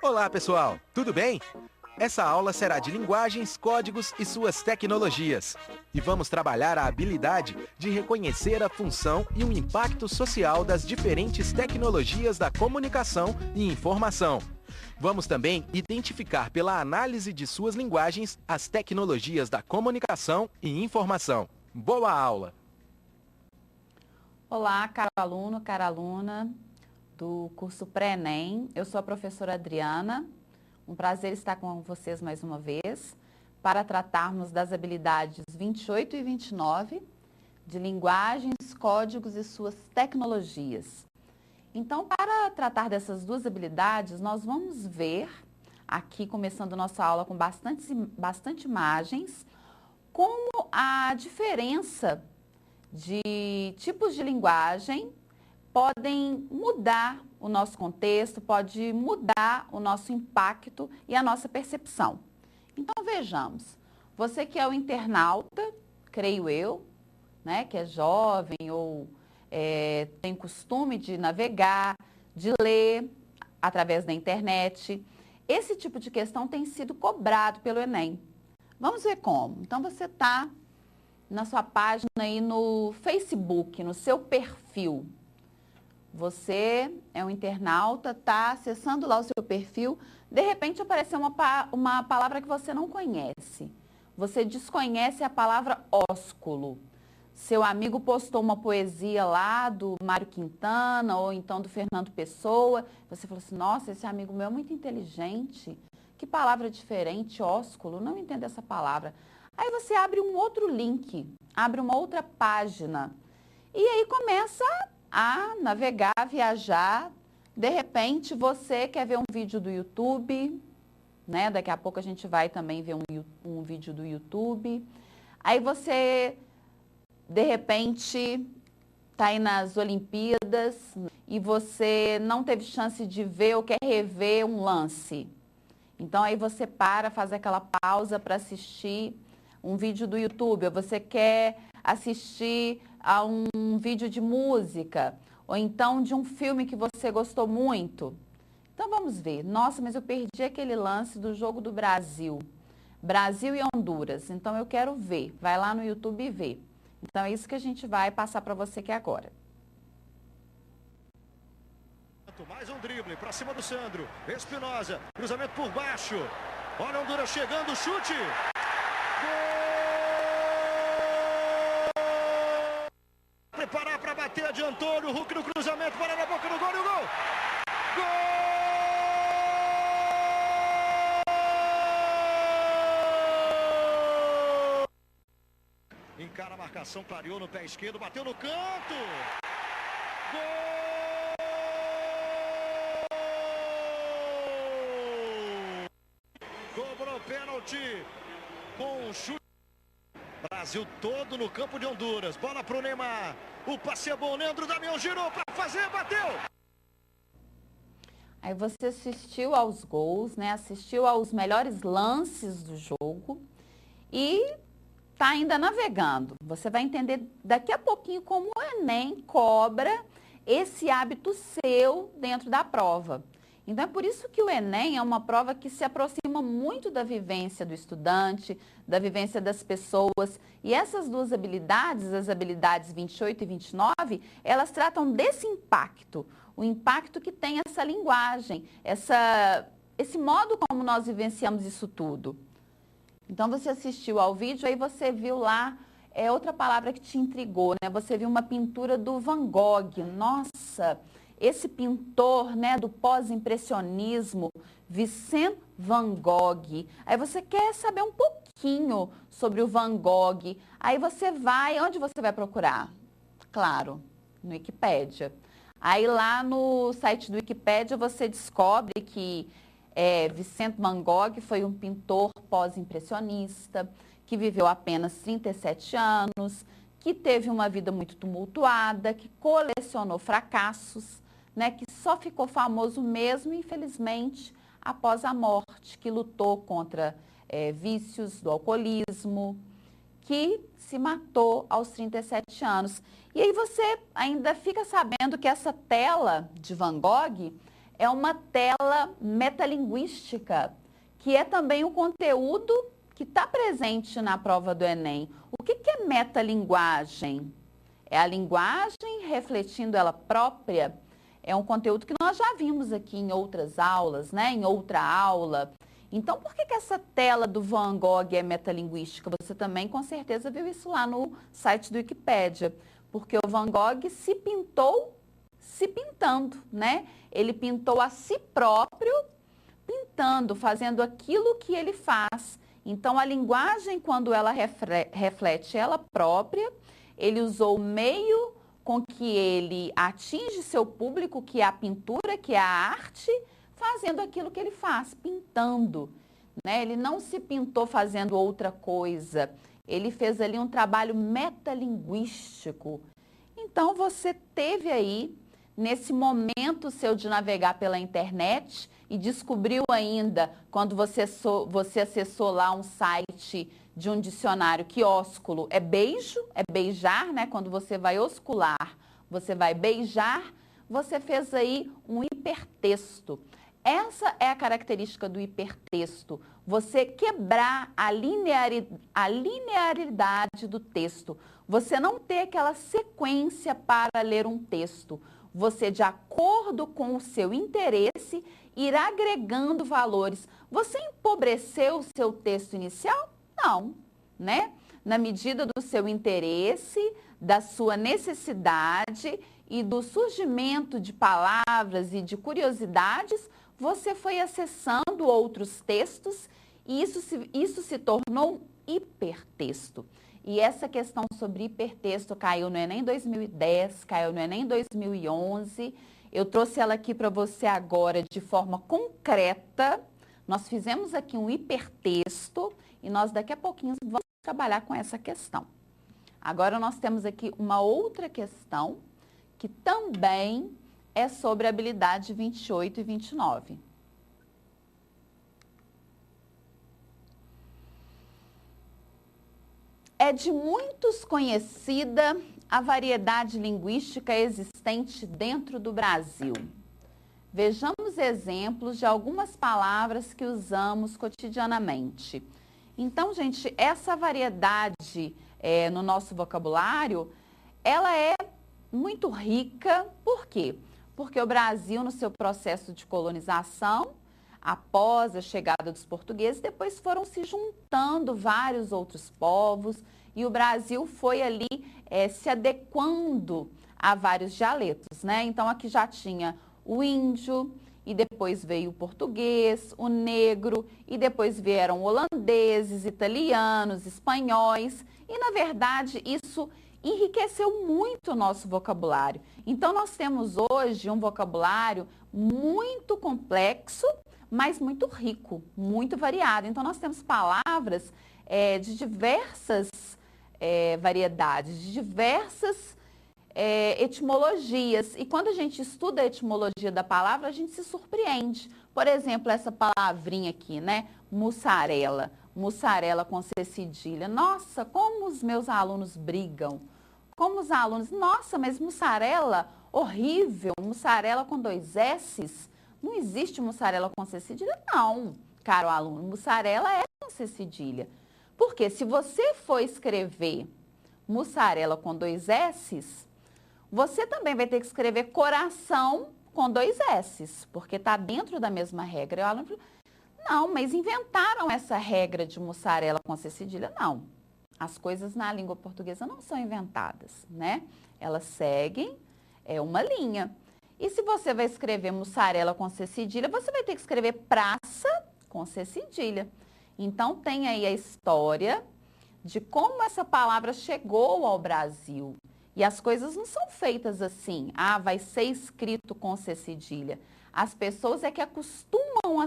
Olá, pessoal! Tudo bem? Essa aula será de linguagens, códigos e suas tecnologias. E vamos trabalhar a habilidade de reconhecer a função e o impacto social das diferentes tecnologias da comunicação e informação. Vamos também identificar pela análise de suas linguagens as tecnologias da comunicação e informação. Boa aula! Olá, caro aluno, cara aluna do curso Pré-ENEM. Eu sou a professora Adriana. Um prazer estar com vocês mais uma vez para tratarmos das habilidades 28 e 29 de linguagens, códigos e suas tecnologias. Então, para tratar dessas duas habilidades, nós vamos ver aqui, começando nossa aula com bastante imagens, como a diferença de tipos de linguagem podem mudar o nosso contexto, pode mudar o nosso impacto e a nossa percepção. Então, vejamos. Você que é o internauta, creio eu, né, que é jovem ou tem costume de navegar, de ler através da internet, esse tipo de questão tem sido cobrado pelo Enem. Vamos ver como. Então, você está na sua página aí no Facebook, no seu perfil. Você é um internauta, está acessando lá o seu perfil, de repente apareceu uma palavra que você não conhece. Você desconhece a palavra ósculo. Seu amigo postou uma poesia lá do Mário Quintana ou então do Fernando Pessoa. Você falou assim, nossa, esse amigo meu é muito inteligente. Que palavra diferente, ósculo, não entendo essa palavra. Aí você abre um outro link, abre uma outra página e aí começa a navegar, viajar. De repente você quer ver um vídeo do YouTube, né? Daqui a pouco a gente vai também ver um vídeo do YouTube. Aí você, de repente, está aí nas Olimpíadas e você não teve chance de ver ou quer rever um lance. Então aí você faz aquela pausa para assistir um vídeo do YouTube, ou você quer assistir a um vídeo de música, ou então de um filme que você gostou muito. Então vamos ver. Nossa, mas eu perdi aquele lance do jogo do Brasil. Brasil e Honduras. Então eu quero ver. Vai lá no YouTube e vê. Então é isso que a gente vai passar para você aqui agora. Mais um drible para cima do Sandro. Espinosa, cruzamento por baixo. Olha Honduras chegando, chute. Preparar para bater, adiantou o Hulk no cruzamento, para na boca do gol e o gol! Gol! Encara a marcação, clareou no pé esquerdo, bateu no canto! Gol! Cobrou pênalti com um chute. Brasil todo no campo de Honduras. Bola para o Neymar. O passe é bom. Leandro Damião girou para fazer, bateu. Aí você assistiu aos gols, né? Assistiu aos melhores lances do jogo e está ainda navegando. Você vai entender daqui a pouquinho como o Enem cobra esse hábito seu dentro da prova. Então, é por isso que o Enem é uma prova que se aproxima muito da vivência do estudante, da vivência das pessoas. E essas duas habilidades, as habilidades 28 e 29, elas tratam desse impacto. O impacto que tem essa linguagem, esse modo como nós vivenciamos isso tudo. Então, você assistiu ao vídeo, aí você viu lá, outra palavra que te intrigou, né? Você viu uma pintura do Van Gogh. Nossa! Esse pintor, né, do pós-impressionismo, Vincent Van Gogh. Aí você quer saber um pouquinho sobre o Van Gogh. Aí você vai, onde você vai procurar? Claro, no Wikipédia. Aí lá no site do Wikipédia você descobre que Vincent Van Gogh foi um pintor pós-impressionista, que viveu apenas 37 anos, que teve uma vida muito tumultuada, que colecionou fracassos, né, que só ficou famoso mesmo, infelizmente, após a morte, que lutou contra vícios do alcoolismo, que se matou aos 37 anos. E aí você ainda fica sabendo que essa tela de Van Gogh é uma tela metalinguística, que é também um conteúdo que está presente na prova do Enem. O que é metalinguagem? É a linguagem refletindo ela própria. É um conteúdo que nós já vimos aqui em outras aulas, né? Em outra aula. Então, por que essa tela do Van Gogh é metalinguística? Você também, com certeza, viu isso lá no site do Wikipédia. Porque o Van Gogh se pintou se pintando, né? Ele pintou a si próprio, pintando, fazendo aquilo que ele faz. Então, a linguagem, quando ela reflete ela própria, ele usou o meio com que ele atinge seu público, que é a pintura, que é a arte, fazendo aquilo que ele faz, pintando, né? Ele não se pintou fazendo outra coisa, ele fez ali um trabalho metalinguístico. Então, você teve aí, nesse momento seu de navegar pela internet e descobriu ainda, quando você acessou lá um site de um dicionário, que ósculo é beijo, é beijar, né? Quando você vai oscular, você vai beijar, você fez aí um hipertexto. Essa é a característica do hipertexto, você quebrar a linearidade do texto, você não ter aquela sequência para ler um texto, você, de acordo com o seu interesse, ir agregando valores. Você empobreceu o seu texto inicial? Não, né? Na medida do seu interesse, da sua necessidade e do surgimento de palavras e de curiosidades, você foi acessando outros textos e isso se tornou um hipertexto. E essa questão sobre hipertexto caiu no Enem 2010, caiu no Enem 2011. Eu trouxe ela aqui para você agora de forma concreta. Nós fizemos aqui um hipertexto e nós daqui a pouquinho vamos trabalhar com essa questão. Agora nós temos aqui uma outra questão que também é sobre a habilidade 28 e 29. É de muitos conhecida a variedade linguística existente dentro do Brasil. Vejamos exemplos de algumas palavras que usamos cotidianamente. Então, gente, essa variedade no nosso vocabulário, ela é muito rica. Por quê? Porque o Brasil, no seu processo de colonização, após a chegada dos portugueses, depois foram se juntando vários outros povos e o Brasil foi ali se adequando a vários dialetos, né? Então, aqui já tinha o índio e depois veio o português, o negro e depois vieram holandeses, italianos, espanhóis e, na verdade, isso enriqueceu muito o nosso vocabulário. Então, nós temos hoje um vocabulário muito complexo, mas muito rico, muito variado. Então, nós temos palavras de diversas variedades, de diversas etimologias. E quando a gente estuda a etimologia da palavra, a gente se surpreende. Por exemplo, essa palavrinha aqui, né? Mussarela. Mussarela com C cedilha. Nossa, como os meus alunos brigam. Como os alunos, nossa, mas mussarela, horrível, mussarela com 2 S's. Não existe mussarela com C cedilha? Não, caro aluno, mussarela é com C cedilha. Porque se você for escrever mussarela com 2 S's, você também vai ter que escrever coração com 2 S's, porque está dentro da mesma regra. E o aluno falou, não, mas inventaram essa regra de mussarela com C cedilha? Não. As coisas na língua portuguesa não são inventadas, né? Elas seguem uma linha. E se você vai escrever mussarela com C cedilha, você vai ter que escrever praça com C cedilha. Então, tem aí a história de como essa palavra chegou ao Brasil. E as coisas não são feitas assim. Ah, vai ser escrito com C cedilha. As pessoas é que acostumam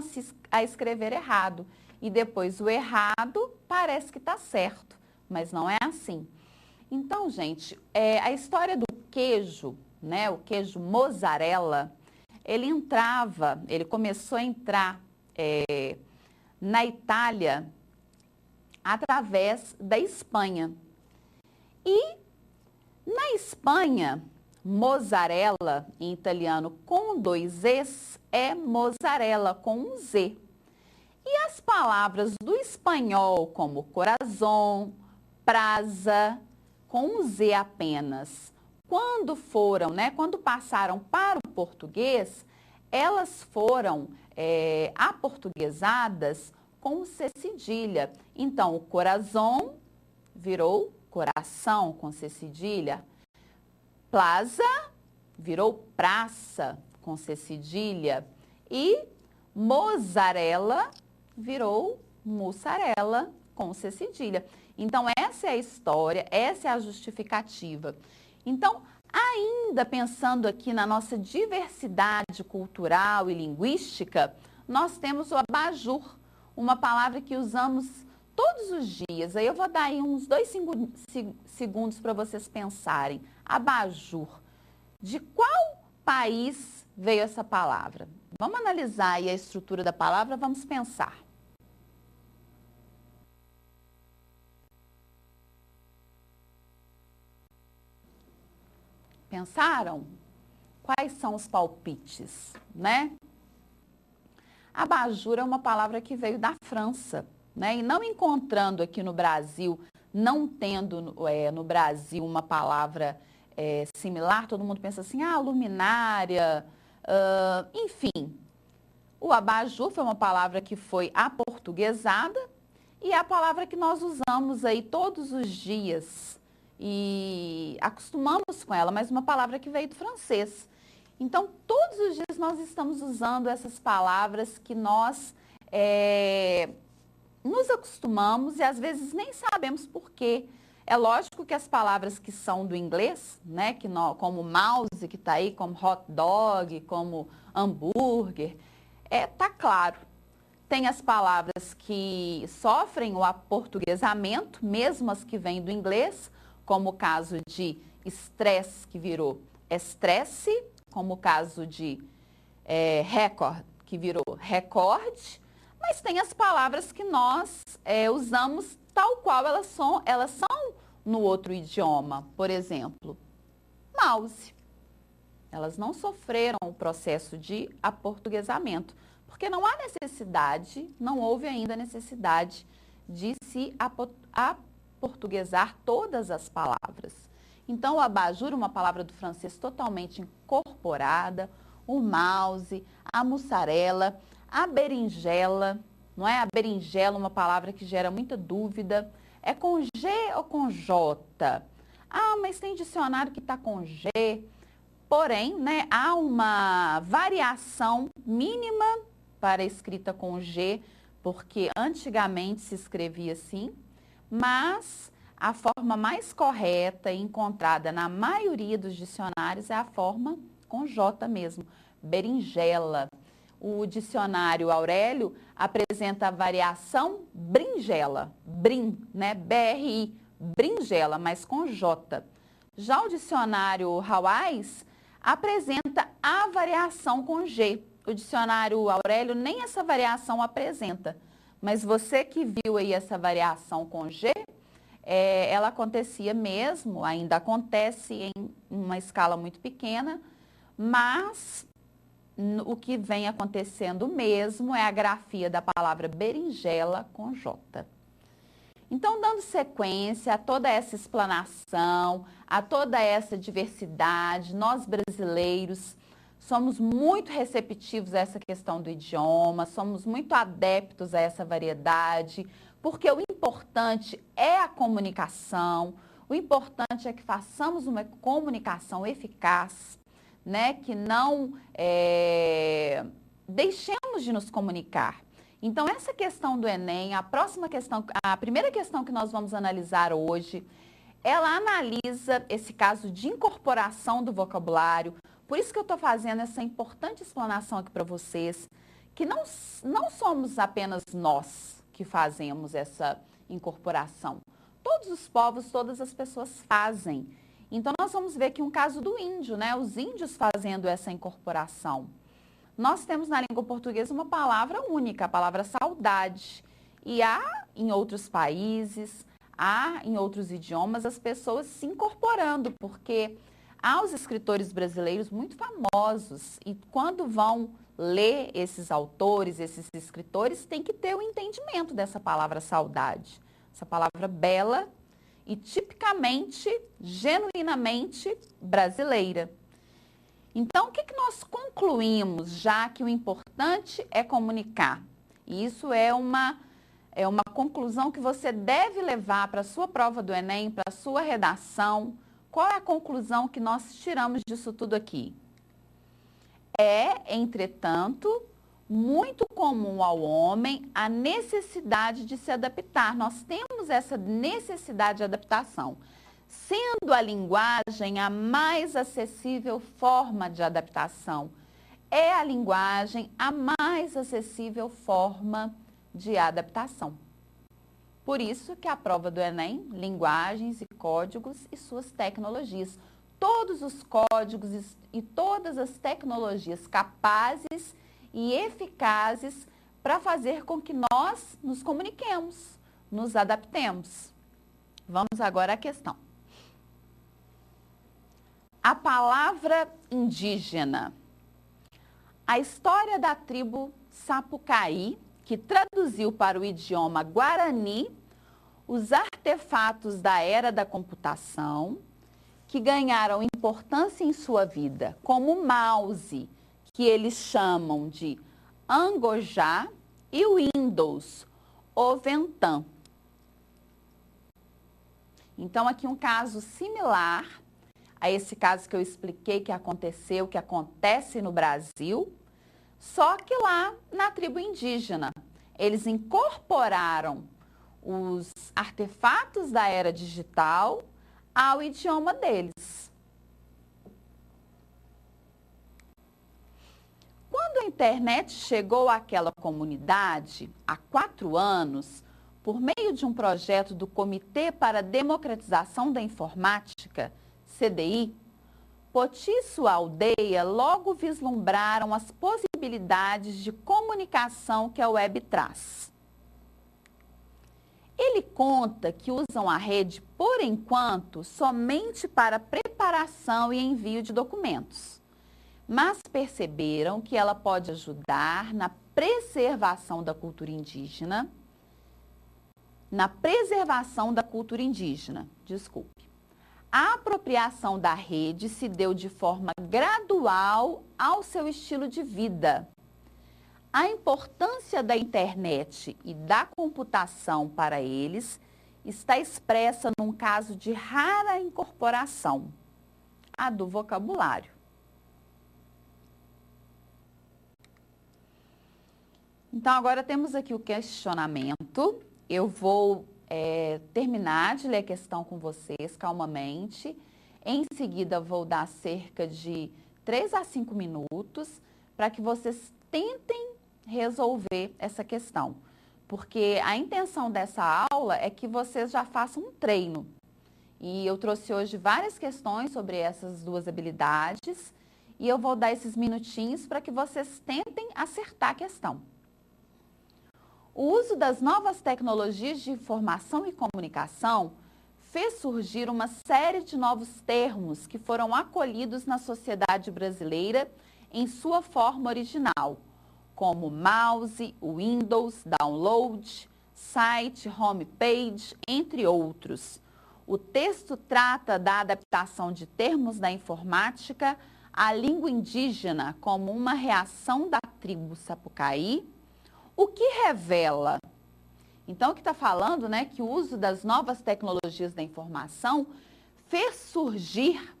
a escrever errado. E depois o errado parece que está certo. Mas não é assim. Então, gente, a história do queijo, né, o queijo mozzarella, ele começou a entrar na Itália através da Espanha. E na Espanha, Mozzarella, em italiano com 2 Es, é mozzarella com um Z. E as palavras do espanhol, como corazón, praza, com um Z apenas, quando foram, quando passaram para o português, elas foram aportuguesadas com C cedilha. Então, o corazón virou coração com C cedilha. Plaza virou praça com C cedilha. E mozzarella virou mussarela com C cedilha. Então, essa é a história, essa é a justificativa. Então, ainda pensando aqui na nossa diversidade cultural e linguística, nós temos o abajur, uma palavra que usamos todos os dias. Aí eu vou dar aí uns 2 segundos para vocês pensarem. Abajur. De qual país veio essa palavra? Vamos analisar aí a estrutura da palavra, vamos pensar. Pensaram? Quais são os palpites, Abajur é uma palavra que veio da França, E não encontrando aqui no Brasil, não tendo no Brasil uma palavra similar, todo mundo pensa assim, luminária, enfim. O abajur foi uma palavra que foi aportuguesada e é a palavra que nós usamos aí todos os dias e acostumamos com ela, mas uma palavra que veio do francês. Então, todos os dias nós estamos usando essas palavras que nós nos acostumamos e às vezes nem sabemos por quê. É lógico que as palavras que são do inglês, como mouse, que está aí, como hot dog, como hambúrguer, tá claro. Tem as palavras que sofrem o aportuguesamento, mesmo as que vêm do inglês, como o caso de estresse, que virou estresse, como o caso de recorde, que virou recorde, mas tem as palavras que nós usamos tal qual elas são no outro idioma. Por exemplo, mouse. Elas não sofreram o processo de aportuguesamento, porque não há necessidade, não houve ainda necessidade de se aportuguesar todas as palavras. Então, o abajur, uma palavra do francês totalmente incorporada, o mouse, a mussarela, a berinjela, não é? A berinjela, uma palavra que gera muita dúvida. É com G ou com J? Mas tem dicionário que está com G. Porém, há uma variação mínima para a escrita com G, porque antigamente se escrevia assim, mas a forma mais correta e encontrada na maioria dos dicionários é a forma com J mesmo, berinjela. O dicionário Aurélio apresenta a variação brinjela, B-R-I, brinjela, mas com J. Já o dicionário Hawais apresenta a variação com G. O dicionário Aurélio nem essa variação apresenta, mas você que viu aí essa variação com G, ela acontecia mesmo, ainda acontece em uma escala muito pequena, mas o que vem acontecendo mesmo é a grafia da palavra berinjela com J. Então, dando sequência a toda essa explanação, a toda essa diversidade, nós brasileiros somos muito receptivos a essa questão do idioma, somos muito adeptos a essa variedade, porque o importante é a comunicação, o importante é que façamos uma comunicação eficaz, que não deixemos de nos comunicar. Então, essa questão do Enem, a primeira questão que nós vamos analisar hoje, ela analisa esse caso de incorporação do vocabulário. Por isso que eu estou fazendo essa importante explanação aqui para vocês, que não somos apenas nós que fazemos essa incorporação. Todos os povos, todas as pessoas fazem. Então, nós vamos ver aqui um caso do índio, os índios fazendo essa incorporação. Nós temos na língua portuguesa uma palavra única, a palavra saudade. E há em outros países, há em outros idiomas as pessoas se incorporando, porque há os escritores brasileiros muito famosos e quando vão ler esses autores, esses escritores, tem que ter o entendimento dessa palavra saudade, essa palavra bela e tipicamente, genuinamente brasileira. Então, o que nós concluímos, já que o importante é comunicar? E isso é uma conclusão que você deve levar para a sua prova do Enem, para a sua redação. Qual é a conclusão que nós tiramos disso tudo aqui? É, entretanto, muito comum ao homem a necessidade de se adaptar. Nós temos essa necessidade de adaptação, sendo a linguagem a mais acessível forma de adaptação. É a linguagem a mais acessível forma de adaptação. Por isso que a prova do Enem, linguagens e códigos e suas tecnologias. Todos os códigos e todas as tecnologias capazes e eficazes para fazer com que nós nos comuniquemos, nos adaptemos. Vamos agora à questão. A palavra indígena. A história da tribo Sapucaí, que traduziu para o idioma guarani os artefatos da era da computação, que ganharam importância em sua vida, como o mouse, que eles chamam de Angojá, e o Windows, o Ventan. Então, aqui um caso similar a esse caso que eu expliquei que aconteceu, que acontece no Brasil, só que lá na tribo indígena. Eles incorporaram os artefatos da era digital ao idioma deles. Quando a internet chegou àquela comunidade, há 4 anos, por meio de um projeto do Comitê para a Democratização da Informática, CDI, Poti e sua aldeia logo vislumbraram as possibilidades de comunicação que a web traz. Ele conta que usam a rede, por enquanto, somente para preparação e envio de documentos, mas perceberam que ela pode ajudar na preservação da cultura indígena, A apropriação da rede se deu de forma gradual ao seu estilo de vida. A importância da internet e da computação para eles está expressa num caso de rara incorporação, a do vocabulário. Então, agora temos aqui o questionamento. Eu vou terminar de ler a questão com vocês calmamente. Em seguida, vou dar cerca de 3 a 5 minutos para que vocês tentem resolver essa questão. Porque a intenção dessa aula é que vocês já façam um treino. E eu trouxe hoje várias questões sobre essas 2 habilidades e eu vou dar esses minutinhos para que vocês tentem acertar a questão. O uso das novas tecnologias de informação e comunicação fez surgir uma série de novos termos que foram acolhidos na sociedade brasileira em sua forma original, como mouse, Windows, download, site, homepage, entre outros. O texto trata da adaptação de termos da informática à língua indígena como uma reação da tribo Sapucaí, o que revela? Então, o que está falando, né, que o uso das novas tecnologias da informação fez surgir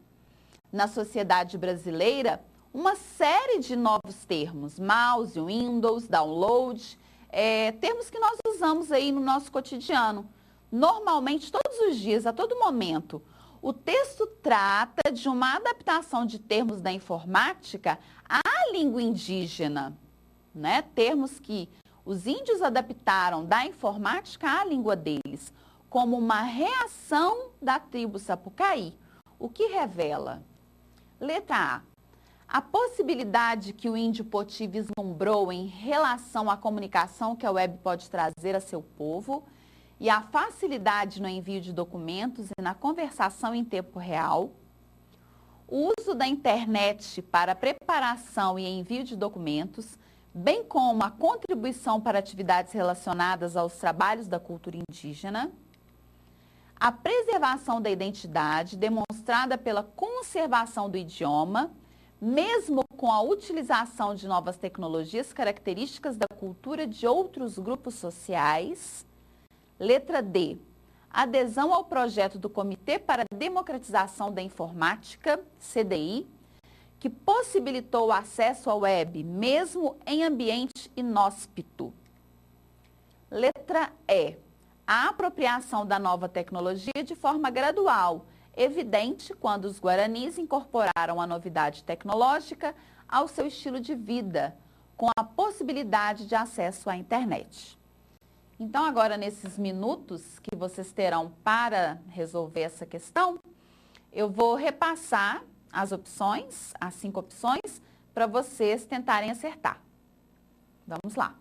na sociedade brasileira uma série de novos termos, mouse, Windows, download, termos que nós usamos aí no nosso cotidiano. Normalmente, todos os dias, a todo momento, o texto trata de uma adaptação de termos da informática à língua indígena, né? Termos que os índios adaptaram da informática à língua deles, como uma reação da tribo Sapucaí, o que revela? Letra A. A possibilidade que o índio Poti vislumbrou em relação à comunicação que a web pode trazer a seu povo e a facilidade no envio de documentos e na conversação em tempo real. o uso da internet para preparação e envio de documentos, bem como a contribuição para atividades relacionadas aos trabalhos da cultura indígena, a preservação da identidade demonstrada pela conservação do idioma, mesmo com a utilização de novas tecnologias características da cultura de outros grupos sociais. Letra D. Adesão ao projeto do Comitê para a Democratização da Informática, CDI, que possibilitou o acesso à web, mesmo em ambiente inóspito. Letra E. A apropriação da nova tecnologia de forma gradual, evidente quando os guaranis incorporaram a novidade tecnológica ao seu estilo de vida, com a possibilidade de acesso à internet. Então, agora, nesses minutos que vocês terão para resolver essa questão, eu vou repassar as opções, as 5 opções, para vocês tentarem acertar. Vamos lá.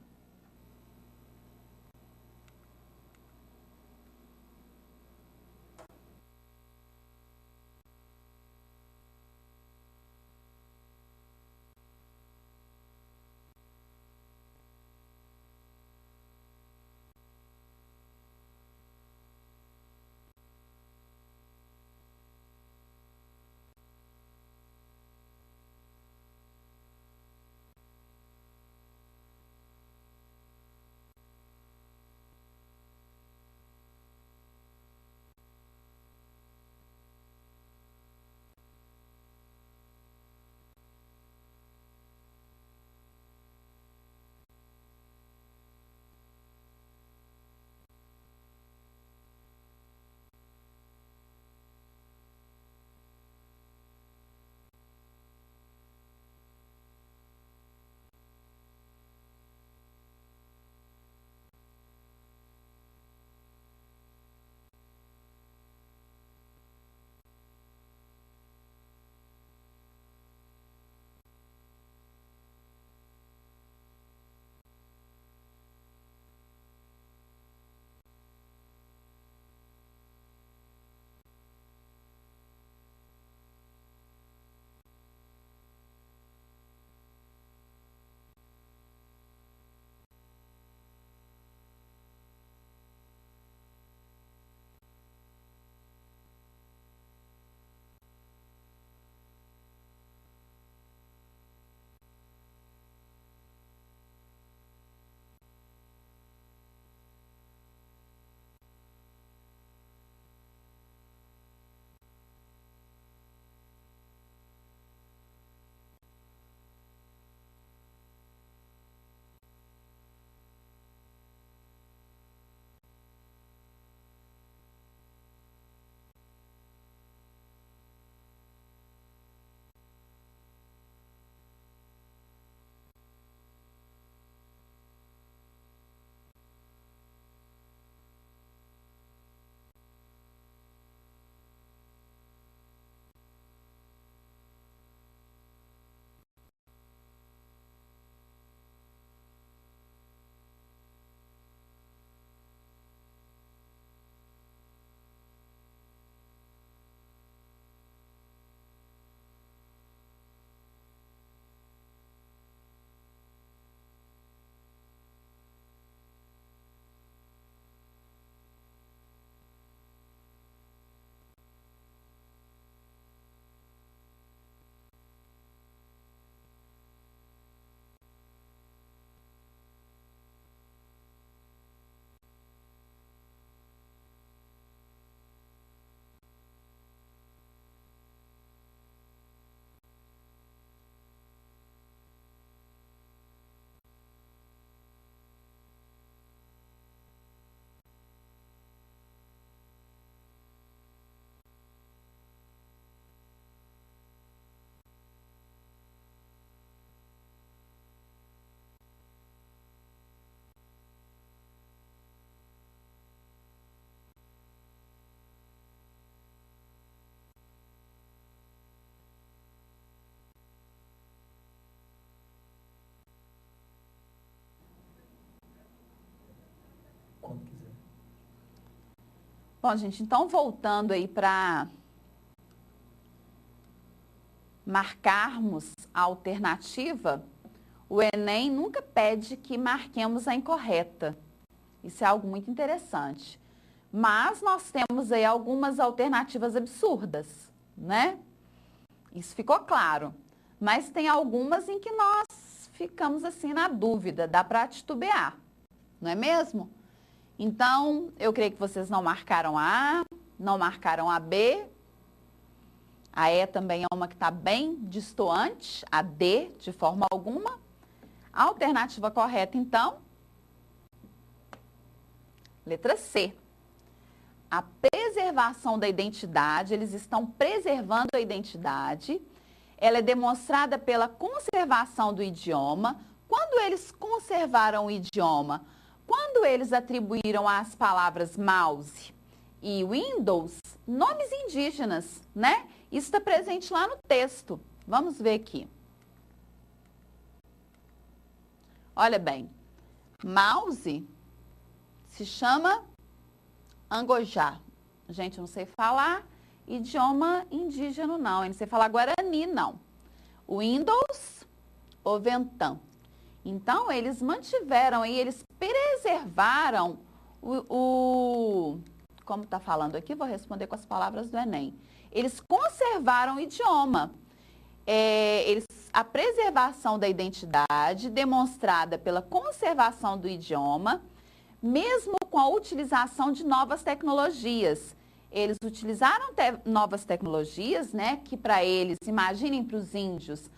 Quando quiser. Bom, gente, então voltando aí para marcarmos a alternativa, o Enem nunca pede que marquemos a incorreta. Isso é algo muito interessante. Mas nós temos aí algumas alternativas absurdas, né? Isso ficou claro. Mas tem algumas em que nós ficamos assim na dúvida, dá para titubear, não é mesmo? Então, eu creio que vocês não marcaram a A, não marcaram a B. A E também é uma que está bem distoante, a D de forma alguma. A alternativa correta, então, letra C. A preservação da identidade, eles estão preservando a identidade. Ela é demonstrada pela conservação do idioma. Quando eles conservaram o idioma? Quando eles atribuíram às palavras mouse e Windows nomes indígenas, né? Isso está presente lá no texto. Vamos ver aqui. Olha bem, mouse se chama Angojá. Gente, eu não sei falar idioma indígena, não. Eu não sei falar Guarani, não. Windows, Oventã. Então, eles mantiveram e eles preservaram como está falando aqui, vou responder com as palavras do Enem. Eles conservaram o idioma. A preservação da identidade demonstrada pela conservação do idioma, mesmo com a utilização de novas tecnologias. Eles utilizaram novas tecnologias, né, que para eles, imaginem para os índios,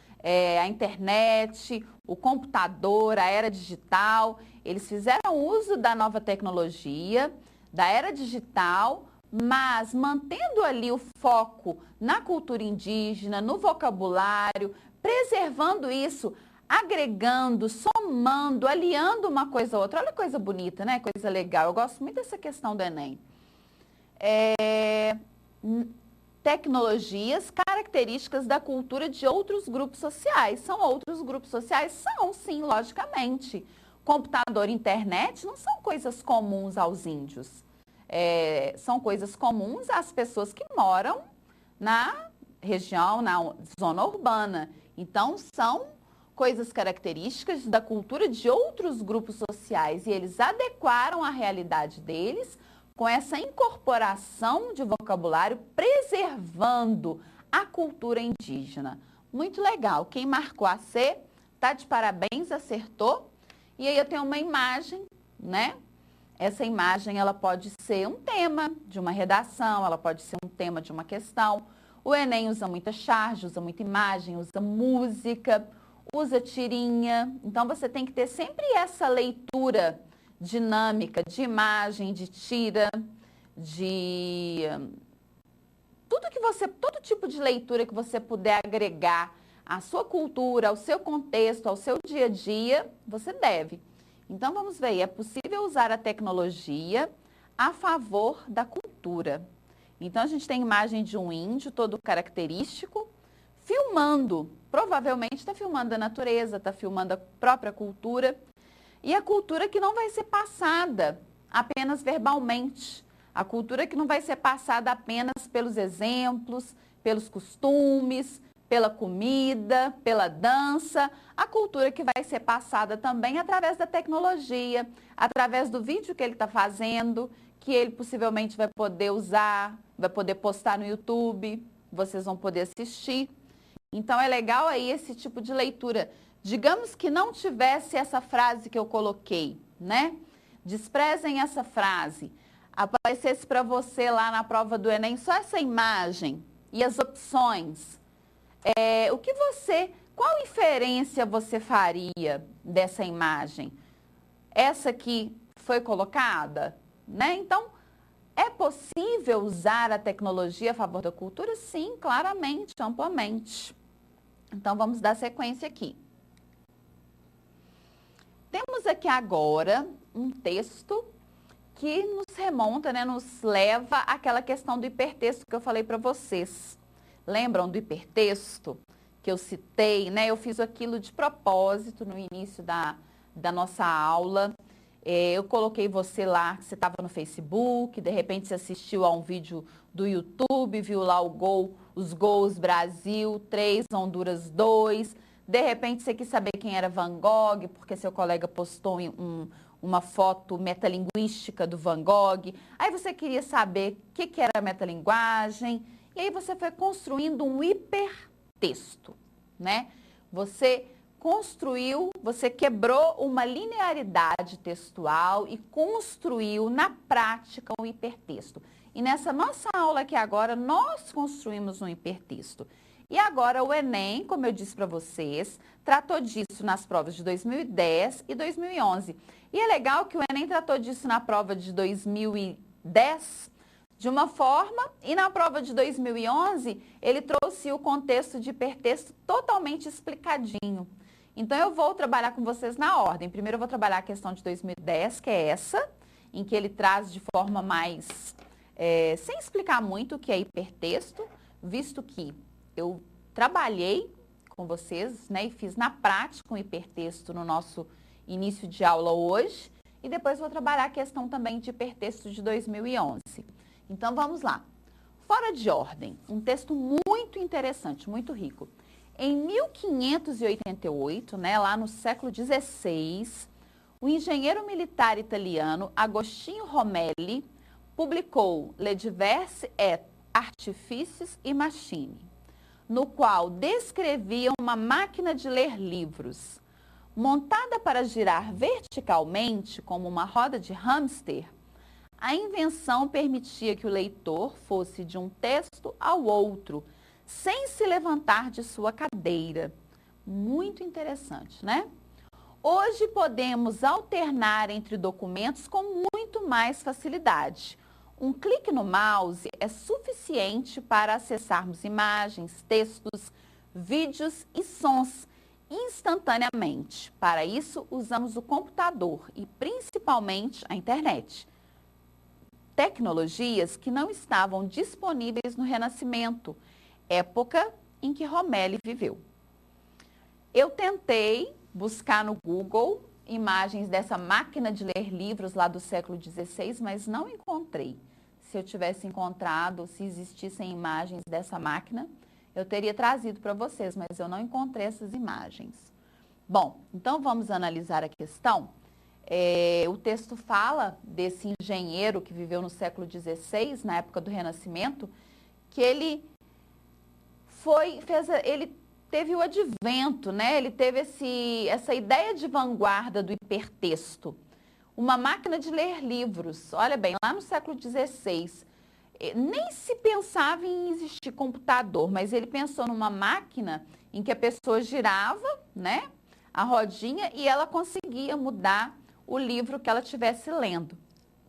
a internet, o computador, a era digital, eles fizeram uso da nova tecnologia, da era digital, mas mantendo ali o foco na cultura indígena, no vocabulário, preservando isso, agregando, somando, aliando uma coisa a outra. Olha que coisa bonita, né? Coisa legal. Eu gosto muito dessa questão do Enem. Tecnologias, características da cultura de outros grupos sociais. São outros grupos sociais? São, sim, logicamente. Computador e internet não são coisas comuns aos índios. São coisas comuns às pessoas que moram na região, na zona urbana. Então, são coisas características da cultura de outros grupos sociais e eles adequaram a realidade deles com essa incorporação de vocabulário, preservando a cultura indígena. Muito legal. Quem marcou a C, tá de parabéns, acertou. E aí eu tenho uma imagem, né? Essa imagem, ela pode ser um tema de uma redação, ela pode ser um tema de uma questão. O Enem usa muita charge, usa muita imagem, usa música, usa tirinha. Então, você tem que ter sempre essa leitura dinâmica de imagem, de tira, de todo tipo de leitura que você puder agregar à sua cultura, ao seu contexto, ao seu dia a dia, você deve. Então, vamos ver, é possível usar a tecnologia a favor da cultura. Então, a gente tem imagem de um índio todo característico, filmando, provavelmente está filmando a natureza, está filmando a própria cultura, e a cultura que não vai ser passada apenas verbalmente, a cultura que não vai ser passada apenas pelos exemplos, pelos costumes, pela comida, pela dança, a cultura que vai ser passada também através da tecnologia, através do vídeo que ele está fazendo, que ele possivelmente vai poder usar, vai poder postar no YouTube, vocês vão poder assistir. Então, é legal aí esse tipo de leitura. Digamos que não tivesse essa frase que eu coloquei, né? Desprezem essa frase. Aparecesse para você lá na prova do Enem só essa imagem e as opções. Qual inferência você faria dessa imagem? Essa que foi colocada, né? Então, é possível usar a tecnologia a favor da cultura? Sim, claramente, amplamente. Então, vamos dar sequência aqui. Temos aqui agora um texto que nos remonta, né, nos leva àquela questão do hipertexto que eu falei para vocês. Lembram do hipertexto que eu citei, né? Eu fiz aquilo de propósito no início da nossa aula. Eu coloquei você lá, que você estava no Facebook, de repente você assistiu a um vídeo do YouTube, viu lá os gols Brasil 3, Honduras 2. De repente você quis saber quem era Van Gogh, porque seu colega postou uma foto metalinguística do Van Gogh. Aí você queria saber o que era metalinguagem. E aí você foi construindo um hipertexto, né? Você quebrou uma linearidade textual e construiu na prática um hipertexto. E nessa nossa aula aqui agora, nós construímos um hipertexto. E agora o Enem, como eu disse para vocês, tratou disso nas provas de 2010 e 2011. E é legal que o Enem tratou disso na prova de 2010 de uma forma e na prova de 2011 ele trouxe o contexto de hipertexto totalmente explicadinho. Então eu vou trabalhar com vocês na ordem. Primeiro eu vou trabalhar a questão de 2010, que é essa, em que ele traz de forma mais, sem explicar muito o que é hipertexto, visto que eu trabalhei com vocês, né, e fiz na prática um hipertexto no nosso início de aula hoje, e depois vou trabalhar a questão também de hipertexto de 2011. Então vamos lá. Fora de ordem, um texto muito interessante, muito rico. Em 1588, né, lá no século XVI, o engenheiro militar italiano Agostino Romelli publicou Le diverse et artifices et machines, no qual descrevia uma máquina de ler livros. Montada para girar verticalmente, como uma roda de hamster, a invenção permitia que o leitor fosse de um texto ao outro, sem se levantar de sua cadeira. Muito interessante, né? Hoje podemos alternar entre documentos com muito mais facilidade. Um clique no mouse é suficiente para acessarmos imagens, textos, vídeos e sons instantaneamente. Para isso, usamos o computador e principalmente a internet. Tecnologias que não estavam disponíveis no Renascimento, época em que Romelli viveu. Eu tentei buscar no Google imagens dessa máquina de ler livros lá do século XVI, mas não encontrei. Se eu tivesse encontrado, se existissem imagens dessa máquina, eu teria trazido para vocês, mas eu não encontrei essas imagens. Bom, então vamos analisar a questão. O texto fala desse engenheiro que viveu no século XVI, na época do Renascimento, que ele teve o advento, né? Ele teve essa ideia de vanguarda do hipertexto. Uma máquina de ler livros. Olha bem, lá no século XVI, nem se pensava em existir computador, mas ele pensou numa máquina em que a pessoa girava, né, a rodinha e ela conseguia mudar o livro que ela estivesse lendo.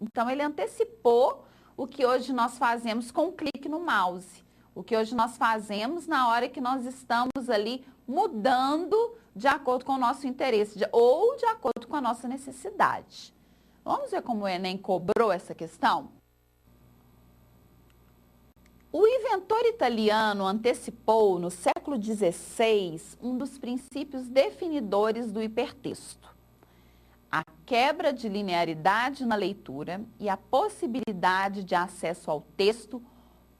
Então, ele antecipou o que hoje nós fazemos com um clique no mouse. O que hoje nós fazemos na hora que nós estamos ali mudando de acordo com o nosso interesse ou de acordo com a nossa necessidade. Vamos ver como o Enem cobrou essa questão? O inventor italiano antecipou, no século XVI, um dos princípios definidores do hipertexto: a quebra de linearidade na leitura e a possibilidade de acesso ao texto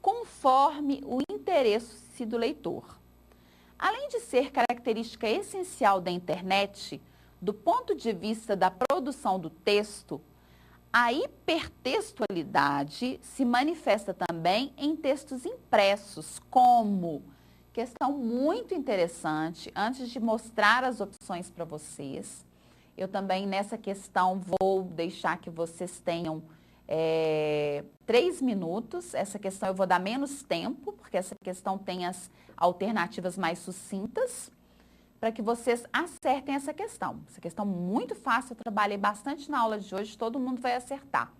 conforme o interesse do leitor. Além de ser característica essencial da internet, do ponto de vista da produção do texto, a hipertextualidade se manifesta também em textos impressos, como, questão muito interessante, antes de mostrar as opções para vocês, eu também nessa questão vou deixar que vocês tenham 3 minutos. Essa questão eu vou dar menos tempo, porque essa questão tem as alternativas mais sucintas, para que vocês acertem essa questão. Essa questão muito fácil, eu trabalhei bastante na aula de hoje, todo mundo vai acertar.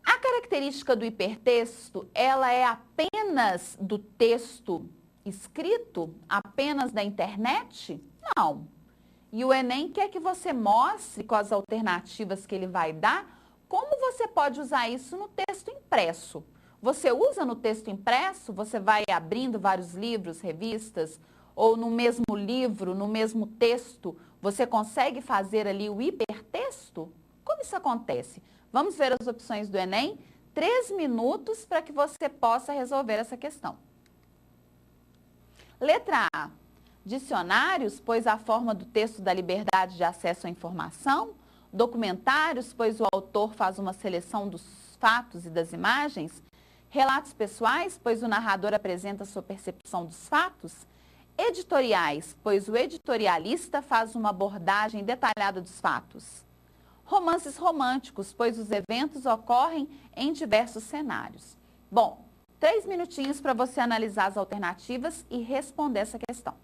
A característica do hipertexto, ela é apenas do texto escrito? Apenas da internet? Não. E o Enem quer que você mostre, com as alternativas que ele vai dar, como você pode usar isso no texto impresso. Você usa no texto impresso, você vai abrindo vários livros, revistas, ou no mesmo livro, no mesmo texto, você consegue fazer ali o hipertexto? isso acontece? Vamos ver as opções do Enem? 3 minutos para que você possa resolver essa questão. Letra A. Dicionários, pois a forma do texto dá liberdade de acesso à informação. Documentários, pois o autor faz uma seleção dos fatos e das imagens. Relatos pessoais, pois o narrador apresenta sua percepção dos fatos. Editoriais, pois o editorialista faz uma abordagem detalhada dos fatos. Romances românticos, pois os eventos ocorrem em diversos cenários. Bom, 3 minutinhos para você analisar as alternativas e responder essa questão.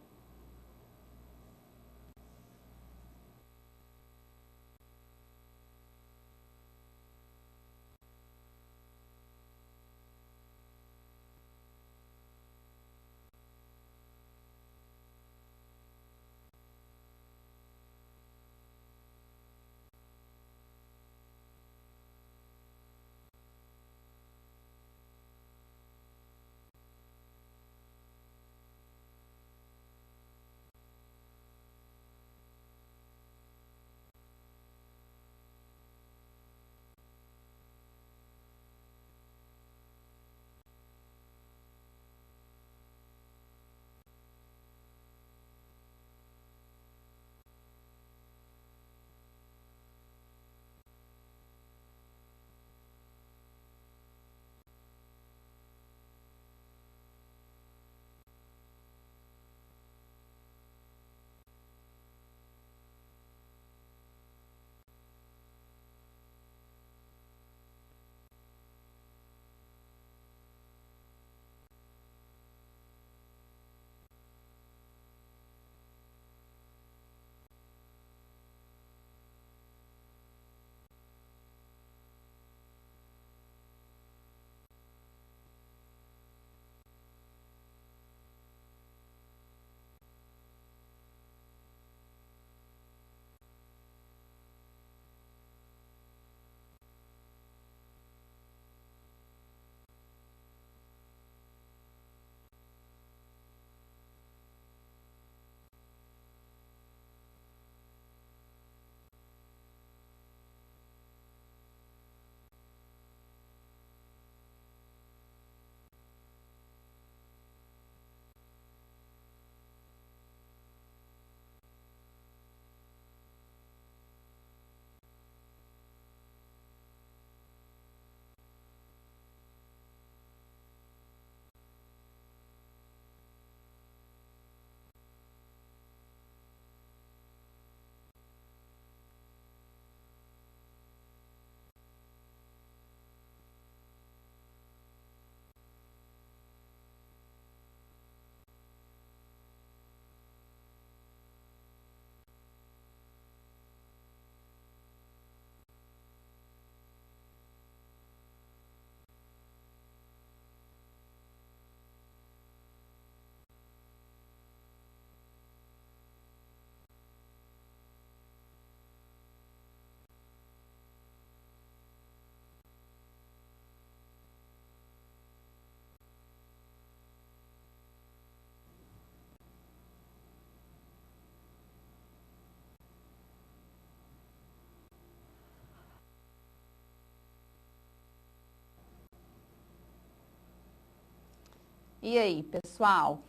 E aí, pessoal?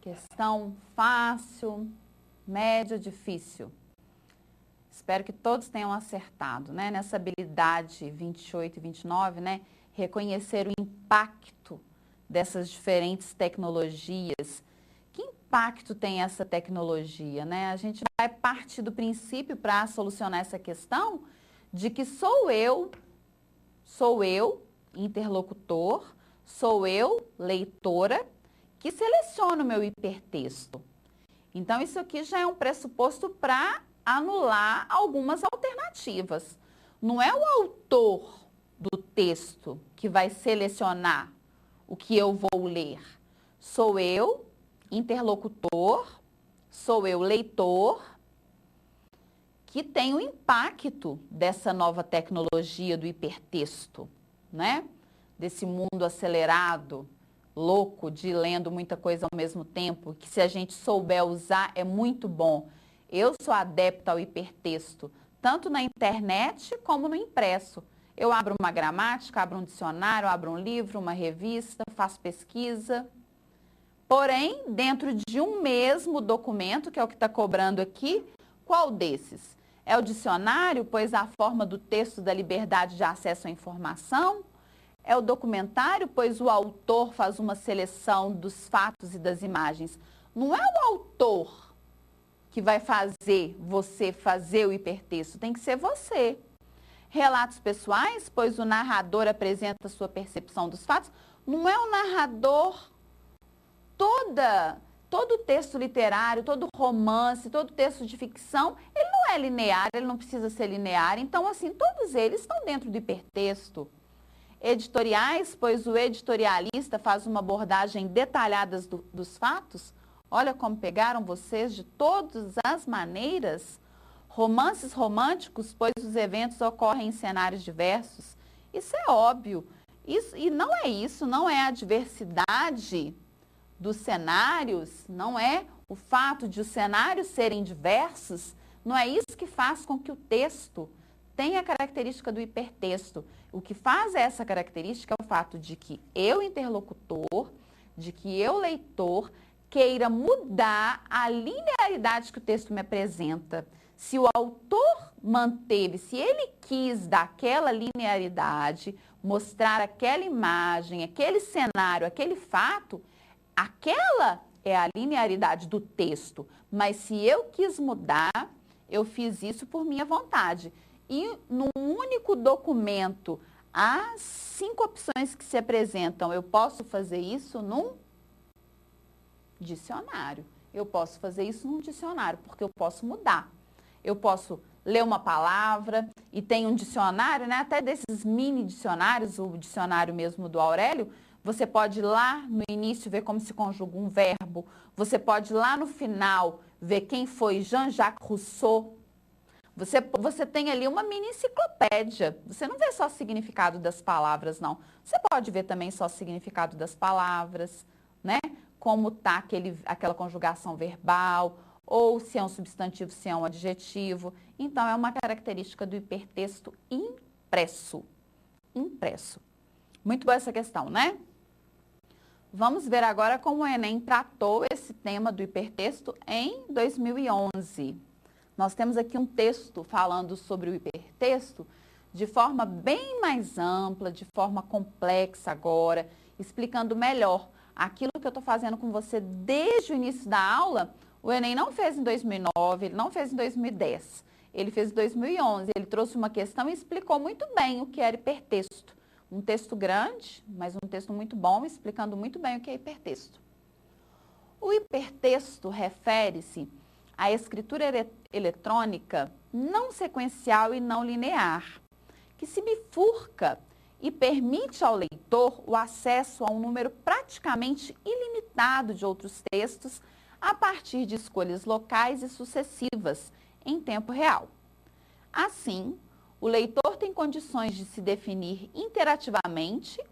Questão fácil, médio, difícil? Espero que todos tenham acertado, né? Nessa habilidade 28 e 29, né? Reconhecer o impacto dessas diferentes tecnologias. Que impacto tem essa tecnologia, né? A gente vai partir do princípio para solucionar essa questão de que sou eu, interlocutor, sou eu, leitora, que seleciono o meu hipertexto. Então, isso aqui já é um pressuposto para anular algumas alternativas. Não é o autor do texto que vai selecionar o que eu vou ler. Sou eu, interlocutor, sou eu, leitor, que tem o impacto dessa nova tecnologia do hipertexto, né? Desse mundo acelerado, louco, de lendo muita coisa ao mesmo tempo, que se a gente souber usar é muito bom. Eu sou adepta ao hipertexto, tanto na internet como no impresso. Eu abro uma gramática, abro um dicionário, abro um livro, uma revista, faço pesquisa. Porém, dentro de um mesmo documento, que é o que está cobrando aqui, qual desses? É o dicionário, pois a forma do texto da liberdade de acesso à informação? É o documentário, pois o autor faz uma seleção dos fatos e das imagens? Não é o autor que vai fazer você fazer o hipertexto, tem que ser você. Relatos pessoais, pois o narrador apresenta sua percepção dos fatos? Não é o narrador. Todo texto literário, todo romance, todo texto de ficção, ele não é linear, ele não precisa ser linear. Então, assim, todos eles estão dentro do hipertexto. Editoriais, pois o editorialista faz uma abordagem detalhada dos fatos. Olha como pegaram vocês de todas as maneiras. Romances românticos, pois os eventos ocorrem em cenários diversos. Isso é óbvio. E não é isso, não é a diversidade dos cenários, não é o fato de os cenários serem diversos, não é isso que faz com que o texto tenha a característica do hipertexto. O que faz essa característica é o fato de que eu, interlocutor, de que eu, leitor, queira mudar a linearidade que o texto me apresenta. Se o autor manteve, se ele quis daquela linearidade, mostrar aquela imagem, aquele cenário, aquele fato, aquela é a linearidade do texto, mas se eu quis mudar, eu fiz isso por minha vontade. E num único documento, há 5 opções que se apresentam. Eu posso fazer isso num dicionário. Eu posso fazer isso num dicionário, porque eu posso mudar. Eu posso ler uma palavra e tem um dicionário, né? Até desses mini dicionários, o dicionário mesmo do Aurélio, você pode ir lá no início ver como se conjuga um verbo. Você pode ir lá no final ver quem foi Jean-Jacques Rousseau. Você tem ali uma mini enciclopédia. Você não vê só o significado das palavras, não. Você pode ver também só o significado das palavras, né? Como está aquela conjugação verbal, ou se é um substantivo, se é um adjetivo. Então, é uma característica do hipertexto impresso. Impresso. Muito boa essa questão, né? Vamos ver agora como o Enem tratou esse tema do hipertexto em 2011. Nós temos aqui um texto falando sobre o hipertexto de forma bem mais ampla, de forma complexa agora, explicando melhor aquilo que eu estou fazendo com você desde o início da aula. O Enem não fez em 2009, ele não fez em 2010, ele fez em 2011. Ele trouxe uma questão e explicou muito bem o que era hipertexto. Um texto grande, mas um texto muito bom, explicando muito bem o que é hipertexto. O hipertexto refere-se à escritura eletrônica não sequencial e não linear, que se bifurca e permite ao leitor o acesso a um número praticamente ilimitado de outros textos a partir de escolhas locais e sucessivas em tempo real. Assim, o leitor tem condições de se definir interativamente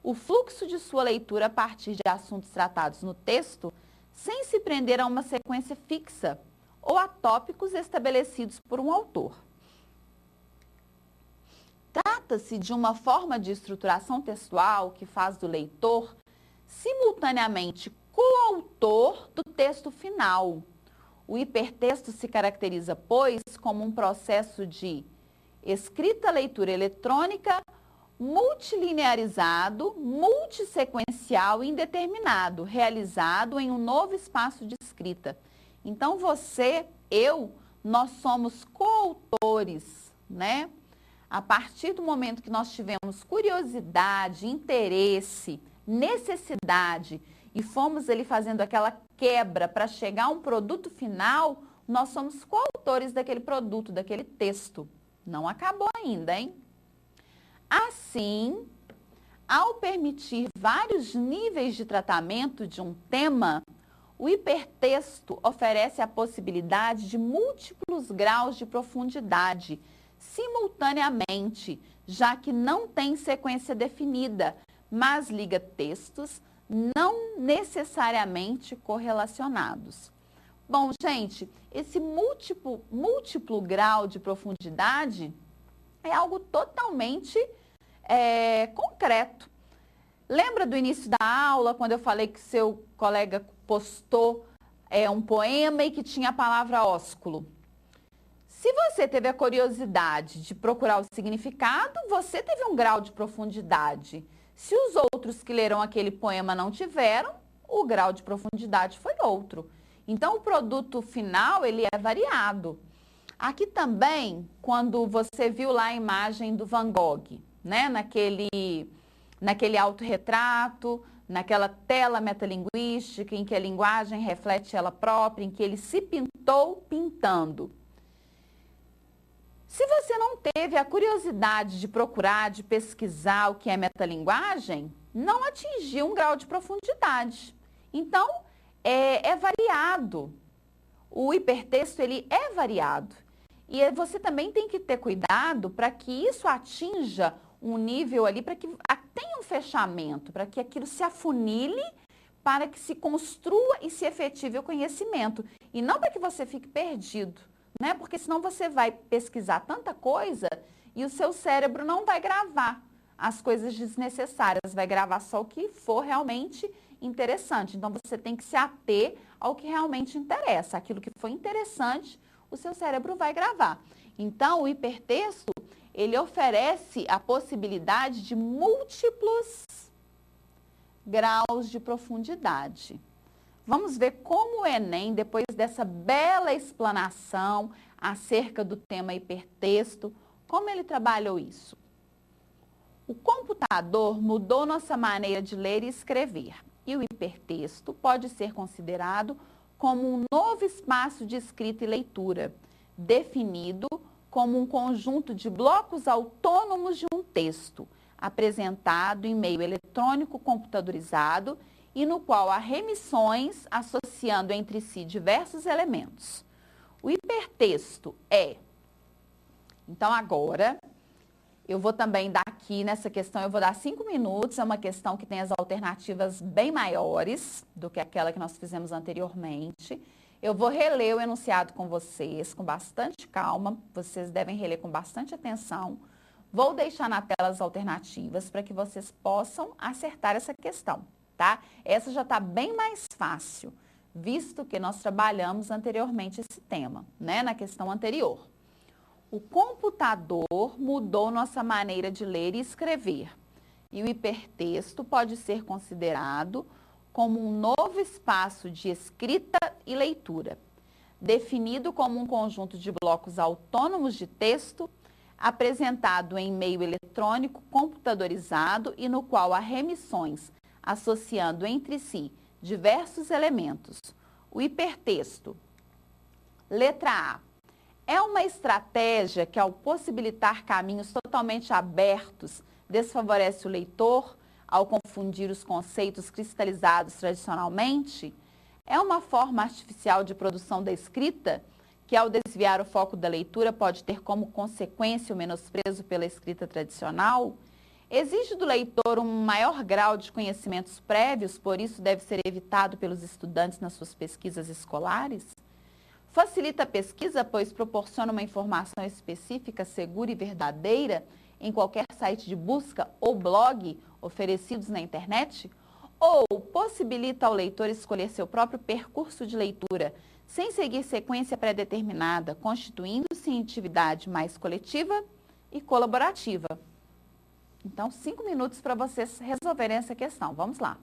o fluxo de sua leitura a partir de assuntos tratados no texto, sem se prender a uma sequência fixa ou a tópicos estabelecidos por um autor. Trata-se de uma forma de estruturação textual que faz do leitor simultaneamente coautor do texto final. O hipertexto se caracteriza, pois, como um processo de escrita, leitura eletrônica, multilinearizado, multissequencial e indeterminado, realizado em um novo espaço de escrita. Então, você, nós somos coautores, né? A partir do momento que nós tivemos curiosidade, interesse, necessidade e fomos ali fazendo aquela quebra para chegar a um produto final, nós somos coautores daquele produto, daquele texto. Não acabou ainda, hein? Assim, ao permitir vários níveis de tratamento de um tema, o hipertexto oferece a possibilidade de múltiplos graus de profundidade, simultaneamente, já que não tem sequência definida, mas liga textos não necessariamente correlacionados. Bom, gente, esse múltiplo grau de profundidade é algo totalmente concreto. Lembra do início da aula, quando eu falei que seu colega postou um poema e que tinha a palavra ósculo? Se você teve a curiosidade de procurar o significado, você teve um grau de profundidade. Se os outros que leram aquele poema não tiveram, o grau de profundidade foi outro. Então, o produto final, ele é variado. Aqui também, quando você viu lá a imagem do Van Gogh, né, naquele autorretrato, naquela tela metalinguística em que a linguagem reflete ela própria, em que ele se pintou pintando. Se você não teve a curiosidade de procurar, de pesquisar o que é metalinguagem, não atingiu um grau de profundidade. Então, é variado. O hipertexto, ele é variado. E você também tem que ter cuidado para que isso atinja um nível ali, para que tenha um fechamento, para que aquilo se afunile, para que se construa e se efetive o conhecimento. E não para que você fique perdido, né? Porque senão você vai pesquisar tanta coisa e o seu cérebro não vai gravar as coisas desnecessárias, vai gravar só o que for realmente interessante. Então, você tem que se ater ao que realmente interessa. Aquilo que for interessante, o seu cérebro vai gravar. Então, o hipertexto, ele oferece a possibilidade de múltiplos graus de profundidade. Vamos ver como o Enem, depois dessa bela explanação acerca do tema hipertexto, como ele trabalhou isso. O computador mudou nossa maneira de ler e escrever, e o hipertexto pode ser considerado como um novo espaço de escrita e leitura, definido como um conjunto de blocos autônomos de um texto, apresentado em meio eletrônico computadorizado e no qual há remissões associando entre si diversos elementos. O hipertexto é... Então, agora, eu vou também dar aqui nessa questão, eu vou dar 5 minutos, é uma questão que tem as alternativas bem maiores do que aquela que nós fizemos anteriormente. Eu vou reler o enunciado com vocês, com bastante calma, vocês devem reler com bastante atenção. Vou deixar na tela as alternativas para que vocês possam acertar essa questão, tá? Essa já está bem mais fácil, visto que nós trabalhamos anteriormente esse tema, né, na questão anterior. O computador mudou nossa maneira de ler e escrever, e o hipertexto pode ser considerado como um novo espaço de escrita e leitura, definido como um conjunto de blocos autônomos de texto, apresentado em meio eletrônico computadorizado e no qual há remissões, associando entre si diversos elementos. O hipertexto. Letra A. É uma estratégia que, ao possibilitar caminhos totalmente abertos, desfavorece o leitor ao confundir os conceitos cristalizados tradicionalmente? É uma forma artificial de produção da escrita que, ao desviar o foco da leitura, pode ter como consequência o menosprezo pela escrita tradicional? Exige do leitor um maior grau de conhecimentos prévios, por isso deve ser evitado pelos estudantes nas suas pesquisas escolares? Facilita a pesquisa, pois proporciona uma informação específica, segura e verdadeira em qualquer site de busca ou blog oferecidos na internet? Ou possibilita ao leitor escolher seu próprio percurso de leitura, sem seguir sequência pré-determinada, constituindo-se em atividade mais coletiva e colaborativa? Então, 5 minutos para vocês resolverem essa questão. Vamos lá.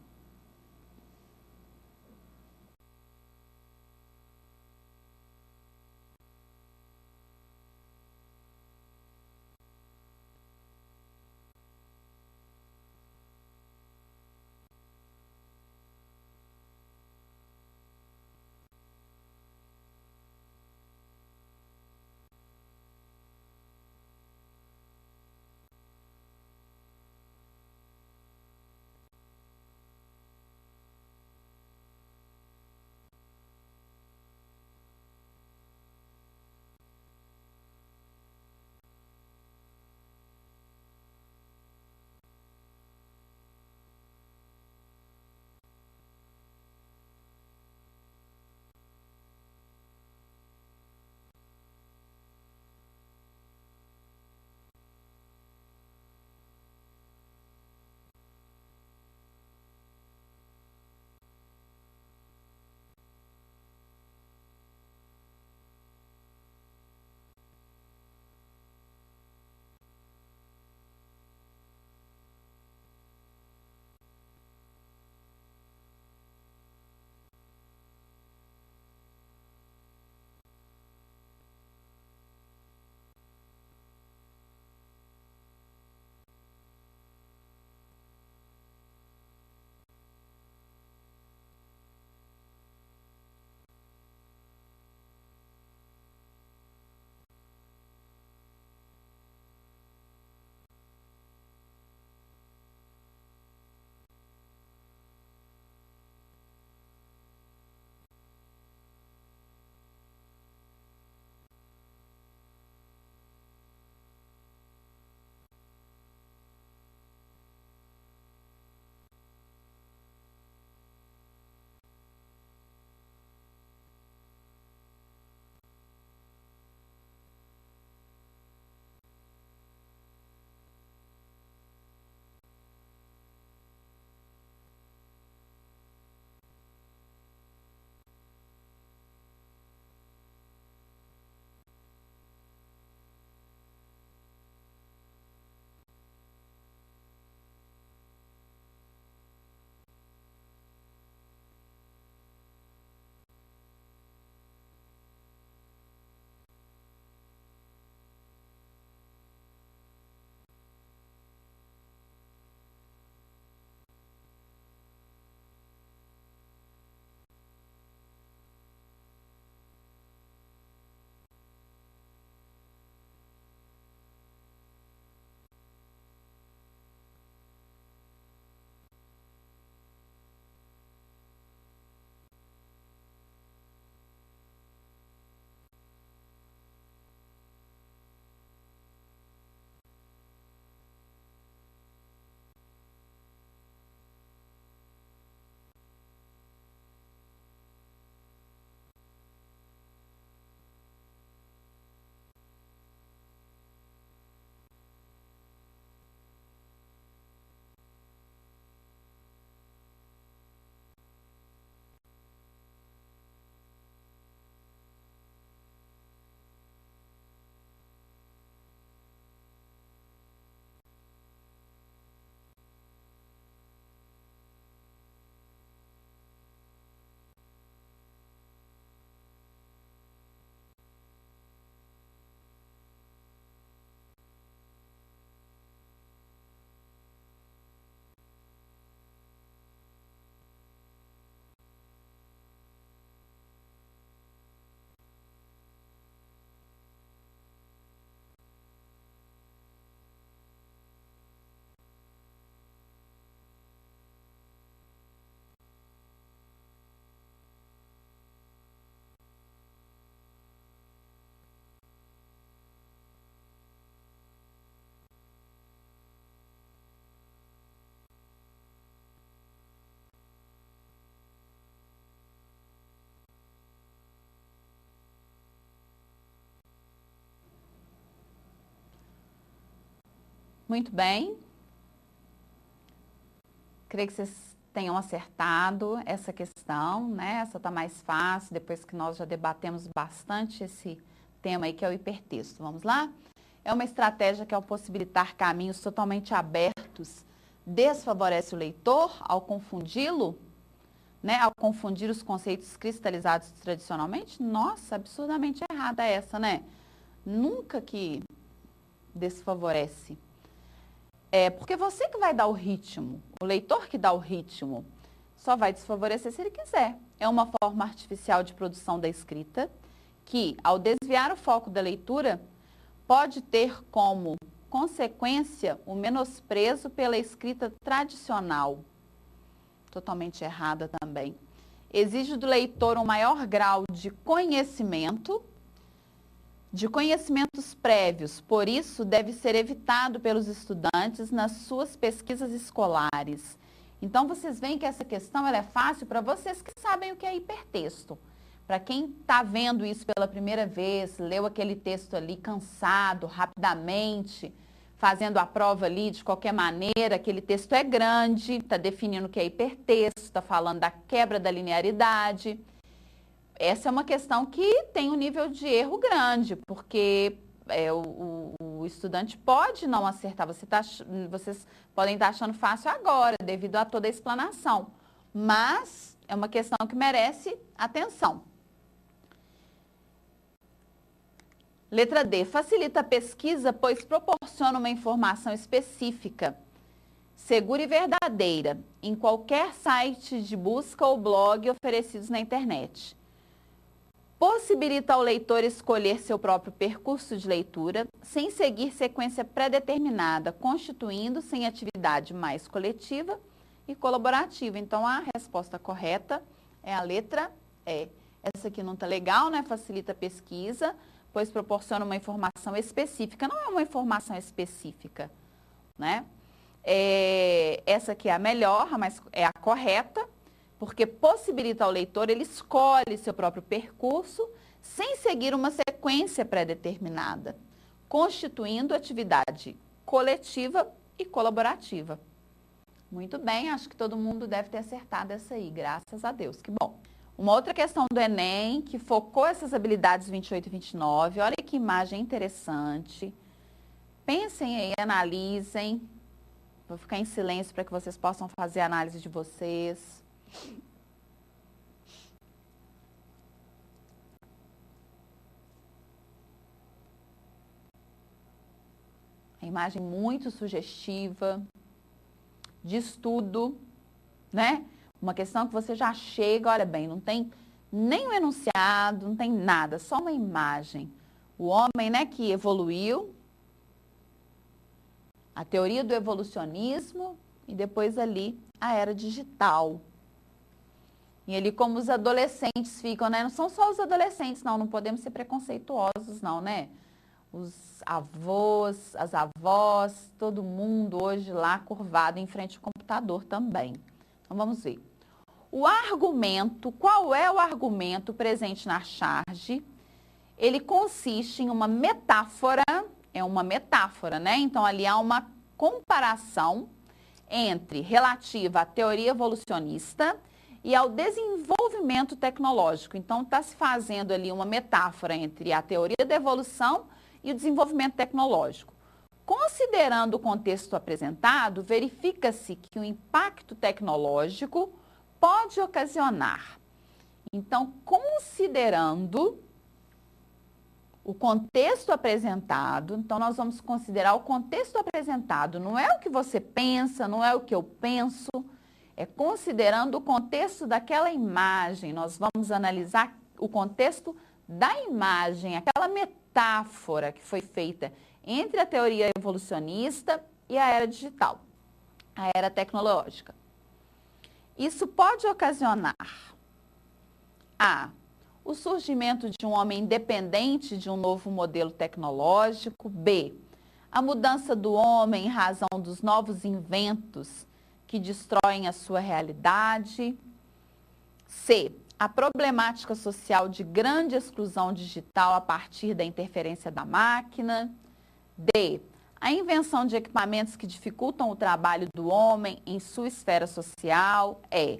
Muito bem. Creio que vocês tenham acertado essa questão, né? Essa está mais fácil, depois que nós já debatemos bastante esse tema aí, que é o hipertexto. Vamos lá? É uma estratégia que, ao possibilitar caminhos totalmente abertos, desfavorece o leitor ao confundi-lo, né? Ao confundir os conceitos cristalizados tradicionalmente. Nossa, absurdamente errada essa, né? Nunca que desfavorece. É porque você que vai dar o ritmo, o leitor que dá o ritmo, só vai desfavorecer se ele quiser. É uma forma artificial de produção da escrita que, ao desviar o foco da leitura, pode ter como consequência o menosprezo pela escrita tradicional. Totalmente errada também. Exige do leitor um maior grau de conhecimentos prévios, por isso deve ser evitado pelos estudantes nas suas pesquisas escolares. Então, vocês veem que essa questão ela é fácil para vocês que sabem o que é hipertexto. Para quem está vendo isso pela primeira vez, leu aquele texto ali cansado, rapidamente, fazendo a prova ali de qualquer maneira, aquele texto é grande, está definindo o que é hipertexto, está falando da quebra da linearidade. Essa é uma questão que tem um nível de erro grande, porque o estudante pode não acertar. Vocês podem estar achando fácil agora, devido a toda a explanação, mas é uma questão que merece atenção. Letra D. Facilita a pesquisa, pois proporciona uma informação específica, segura e verdadeira, em qualquer site de busca ou blog oferecidos na internet. Possibilita ao leitor escolher seu próprio percurso de leitura, sem seguir sequência pré-determinada, constituindo-se em atividade mais coletiva e colaborativa. Então, a resposta correta é a letra E. Essa aqui não está legal, né? Facilita a pesquisa, pois proporciona uma informação específica. Não é uma informação específica, né? Essa aqui é a melhor, mas é a correta, porque possibilita ao leitor, ele escolhe seu próprio percurso sem seguir uma sequência pré-determinada, constituindo atividade coletiva e colaborativa. Muito bem, acho que todo mundo deve ter acertado essa aí, graças a Deus, que bom. Uma outra questão do Enem, que focou essas habilidades 28 e 29, olha que imagem interessante. Pensem aí, analisem. Vou ficar em silêncio para que vocês possam fazer a análise de vocês. A imagem muito sugestiva, de estudo, né? Uma questão que você já chega, olha bem, não tem nem um enunciado, não tem nada, só uma imagem. O homem, né, que evoluiu, a teoria do evolucionismo e depois ali a era digital. E ali como os adolescentes ficam, né? Não são só os adolescentes, não podemos ser preconceituosos, não, né? Os avós, as avós, todo mundo hoje lá curvado em frente ao computador também. Então, vamos ver. O argumento, qual é o argumento presente na charge? Ele consiste em uma metáfora, é uma metáfora, né? Então, ali há uma comparação relativa à teoria evolucionista e ao desenvolvimento tecnológico. Então, está se fazendo ali uma metáfora entre a teoria da evolução e o desenvolvimento tecnológico. Considerando o contexto apresentado, verifica-se que o impacto tecnológico pode ocasionar. Então, considerando o contexto apresentado, então nós vamos considerar o contexto apresentado. Não é o que você pensa, não é o que eu penso, é considerando o contexto daquela imagem. Nós vamos analisar o contexto da imagem, aquela metáfora que foi feita entre a teoria evolucionista e a era digital, a era tecnológica. Isso pode ocasionar o surgimento de um homem independente de um novo modelo tecnológico. B, a mudança do homem em razão dos novos inventos que destroem a sua realidade. C, a problemática social de grande exclusão digital a partir da interferência da máquina. D, A invenção de equipamentos que dificultam o trabalho do homem em sua esfera social é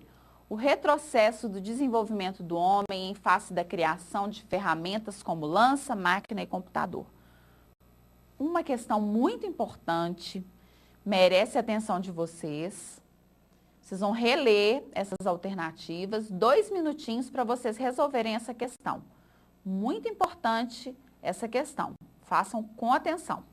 o retrocesso do desenvolvimento do homem em face da criação de ferramentas como lança, máquina e computador. Uma questão muito importante, merece a atenção de vocês. Vocês vão reler essas alternativas, 2 minutinhos para vocês resolverem essa questão. Muito importante essa questão. Façam com atenção.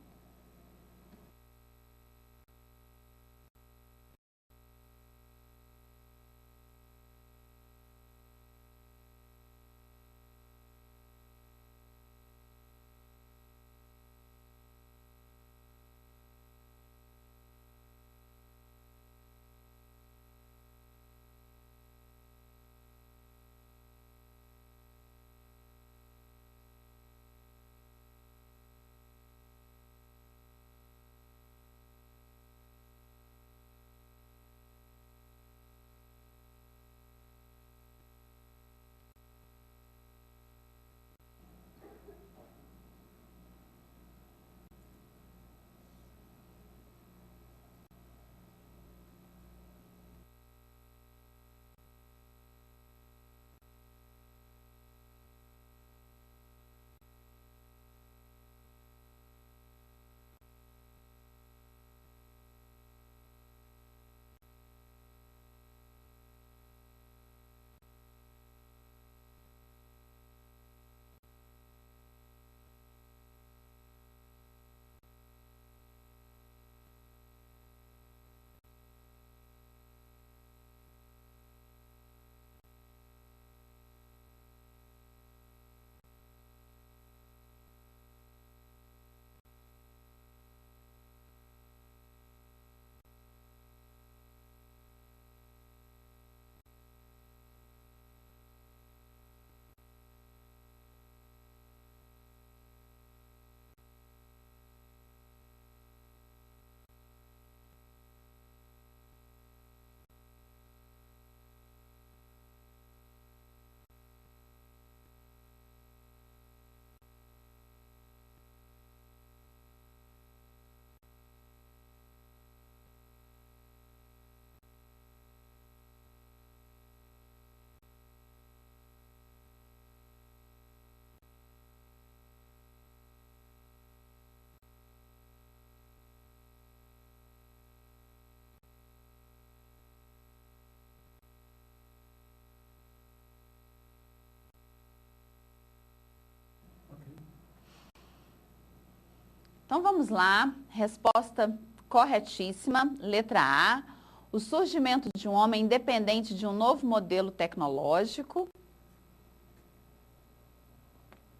Então vamos lá, resposta corretíssima, letra A. O surgimento de um homem independente de um novo modelo tecnológico,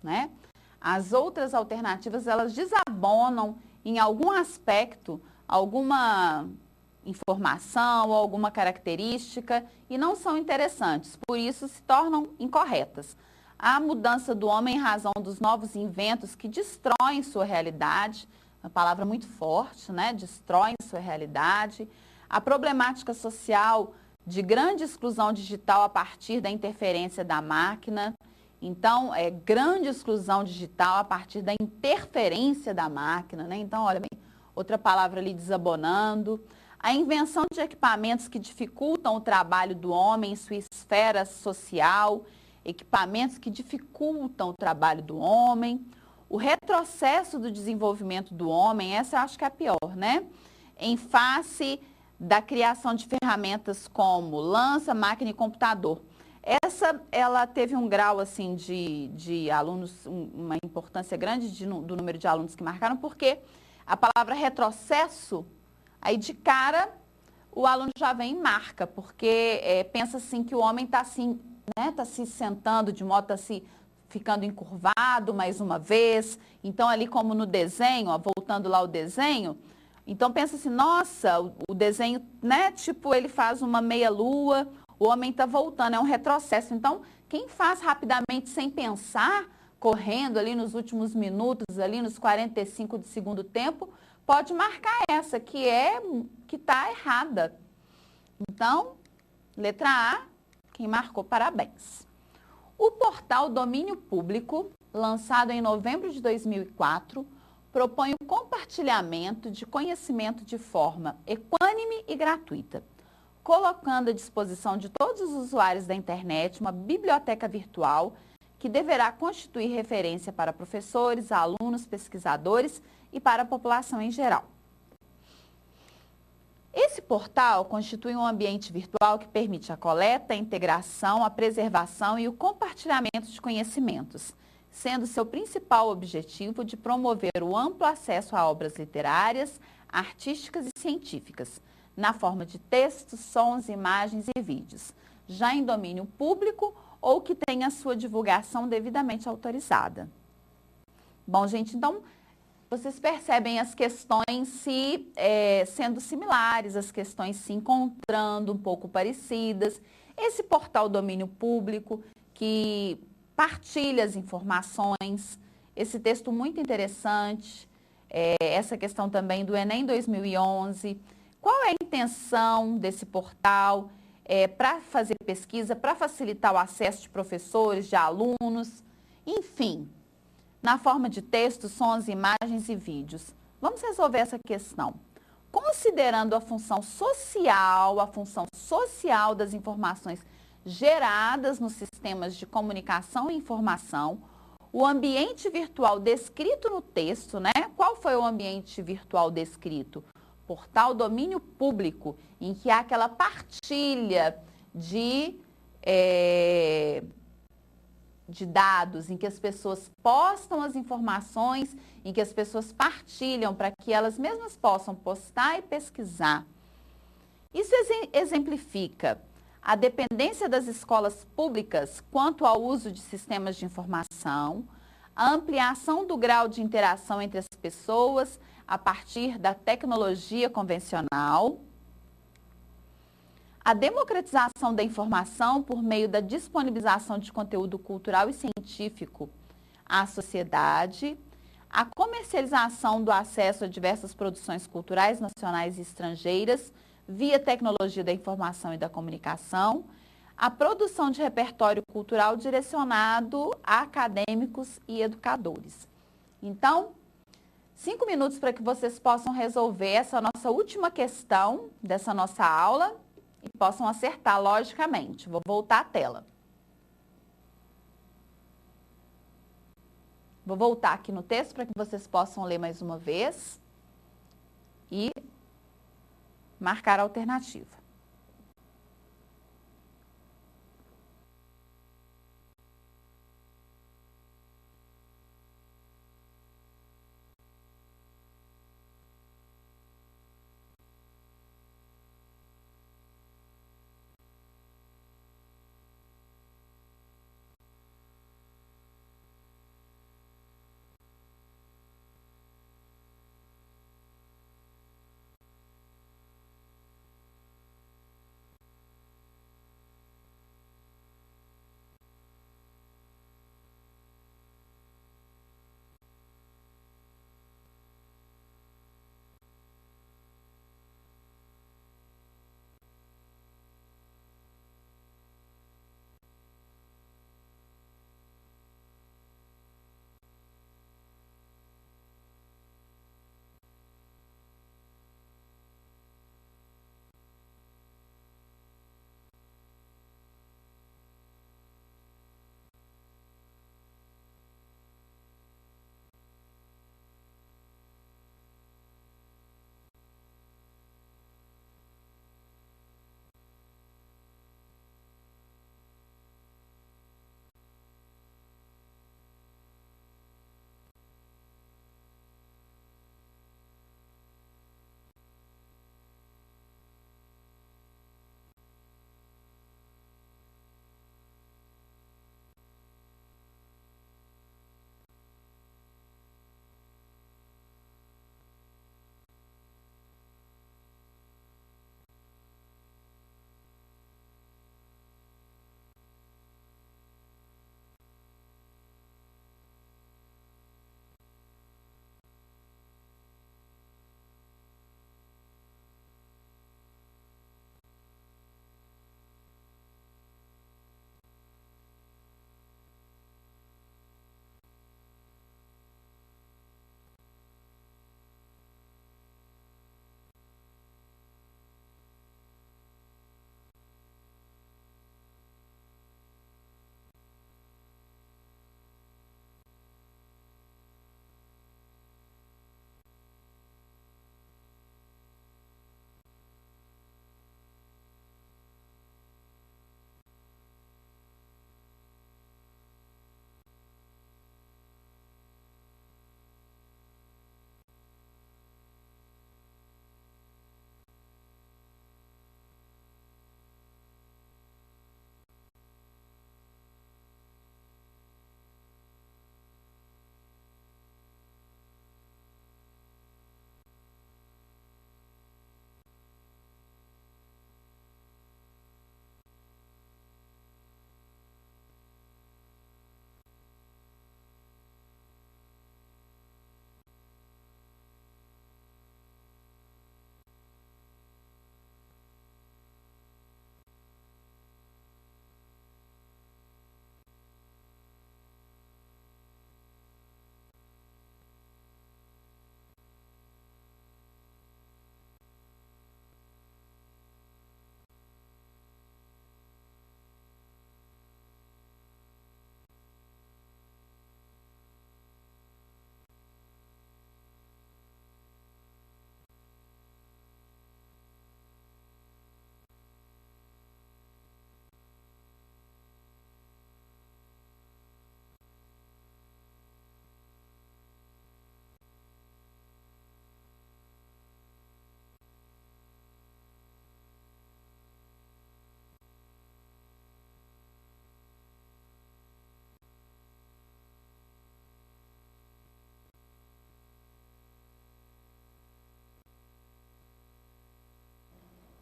né? As outras alternativas, elas desabonam em algum aspecto, alguma informação ou alguma característica e não são interessantes, por isso se tornam incorretas. A mudança do homem em razão dos novos inventos que destroem sua realidade, uma palavra muito forte, né? Destroem sua realidade. A problemática social de grande exclusão digital a partir da interferência da máquina. Então, grande exclusão digital a partir da interferência da máquina, né? Então, olha bem, outra palavra ali desabonando. A invenção de equipamentos que dificultam o trabalho do homem em sua esfera social, equipamentos que dificultam o trabalho do homem, o retrocesso do desenvolvimento do homem, essa eu acho que é a pior, né? Em face da criação de ferramentas como lança, máquina e computador. Essa, ela teve um grau, assim, de alunos, uma importância grande do número de alunos que marcaram, porque a palavra retrocesso, aí de cara, o aluno já vem e marca, porque pensa assim que o homem está assim, né, tá se sentando de modo, tá se ficando encurvado mais uma vez. Então, ali como no desenho, ó, voltando lá ao desenho, então pensa assim, nossa, o desenho, né, tipo, ele faz uma meia-lua, o homem está voltando, é um retrocesso. Então, quem faz rapidamente, sem pensar, correndo ali nos últimos minutos, ali nos 45 do segundo tempo, pode marcar essa, que está errada. Então, letra A, quem marcou, parabéns. O portal Domínio Público, lançado em novembro de 2004, propõe o compartilhamento de conhecimento de forma equânime e gratuita, colocando à disposição de todos os usuários da internet uma biblioteca virtual que deverá constituir referência para professores, alunos, pesquisadores e para a população em geral. Esse portal constitui um ambiente virtual que permite a coleta, a integração, a preservação e o compartilhamento de conhecimentos, sendo seu principal objetivo de promover o amplo acesso a obras literárias, artísticas e científicas, na forma de textos, sons, imagens e vídeos, já em domínio público ou que tenha sua divulgação devidamente autorizada. Bom, gente, então, vocês percebem as questões sendo similares, as questões se encontrando um pouco parecidas. Esse portal domínio público que partilha as informações, esse texto muito interessante, essa questão também do Enem 2011. Qual é a intenção desse portal? Para fazer pesquisa, para facilitar o acesso de professores, de alunos, enfim, na forma de textos, sons, imagens e vídeos. Vamos resolver essa questão. Considerando a função social das informações geradas nos sistemas de comunicação e informação, o ambiente virtual descrito no texto, né? Qual foi o ambiente virtual descrito? Portal domínio público, em que há aquela partilha de dados, em que as pessoas postam as informações, em que as pessoas partilham para que elas mesmas possam postar e pesquisar. Isso exemplifica a dependência das escolas públicas quanto ao uso de sistemas de informação, a ampliação do grau de interação entre as pessoas a partir da tecnologia convencional, a democratização da informação por meio da disponibilização de conteúdo cultural e científico à sociedade, a comercialização do acesso a diversas produções culturais nacionais e estrangeiras via tecnologia da informação e da comunicação, a produção de repertório cultural direcionado a acadêmicos e educadores. Então, 5 minutos para que vocês possam resolver essa nossa última questão dessa nossa aula e possam acertar logicamente. Vou voltar à tela. Vou voltar aqui no texto para que vocês possam ler mais uma vez e marcar a alternativa.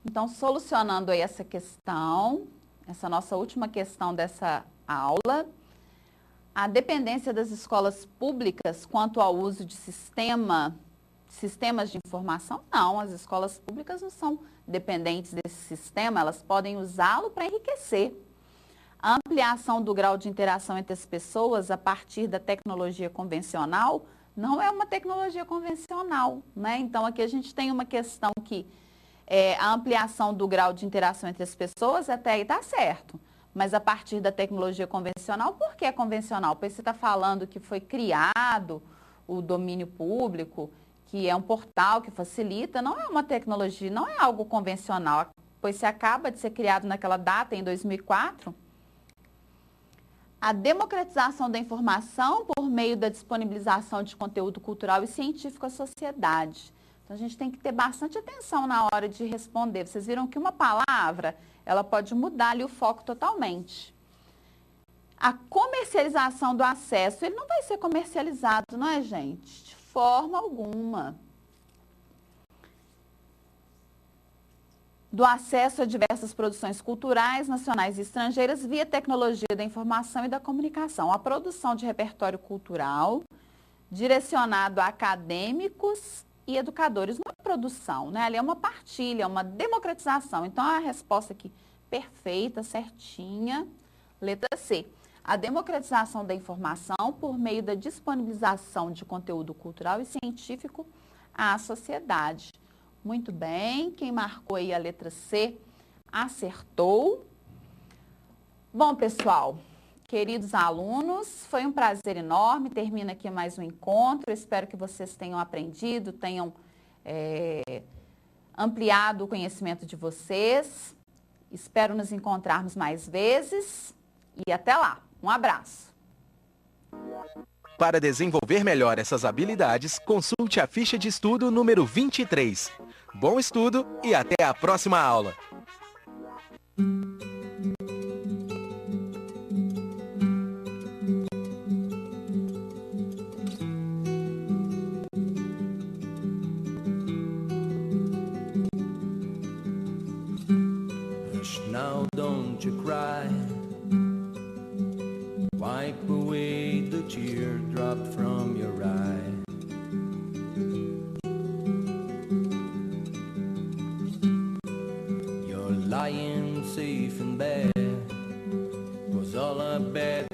Então, solucionando aí essa questão, essa nossa última questão dessa aula, a dependência das escolas públicas quanto ao uso de sistemas de informação, não, as escolas públicas não são dependentes desse sistema, elas podem usá-lo para enriquecer. A ampliação do grau de interação entre as pessoas a partir da tecnologia convencional não é uma tecnologia convencional, né? Então, aqui a gente tem uma questão que a ampliação do grau de interação entre as pessoas até aí está certo. Mas a partir da tecnologia convencional, por que é convencional? Pois você está falando que foi criado o domínio público, que é um portal que facilita, não é uma tecnologia, não é algo convencional, pois se acaba de ser criado naquela data, em 2004. A democratização da informação por meio da disponibilização de conteúdo cultural e científico à sociedade. Então, a gente tem que ter bastante atenção na hora de responder. Vocês viram que uma palavra, ela pode mudar ali o foco totalmente. A comercialização do acesso, ele não vai ser comercializado, não é, gente? De forma alguma. Do acesso a diversas produções culturais, nacionais e estrangeiras via tecnologia da informação e da comunicação. A produção de repertório cultural direcionado a acadêmicos e educadores. Não é produção, né? Ali é uma partilha, é uma democratização. Então, a resposta aqui perfeita, certinha, letra C. A democratização da informação por meio da disponibilização de conteúdo cultural e científico à sociedade. Muito bem, quem marcou aí a letra C acertou. Bom, pessoal, queridos alunos, foi um prazer enorme, termina aqui mais um encontro. Eu espero que vocês tenham aprendido, tenham ampliado o conhecimento de vocês. Espero nos encontrarmos mais vezes e até lá. Um abraço. Para desenvolver melhor essas habilidades, consulte a ficha de estudo número 23. Bom estudo e até a próxima aula! Hush now, don't you cry. Wipe away the teardrop from your eye. You're lying safe in bed, 'twas all a bad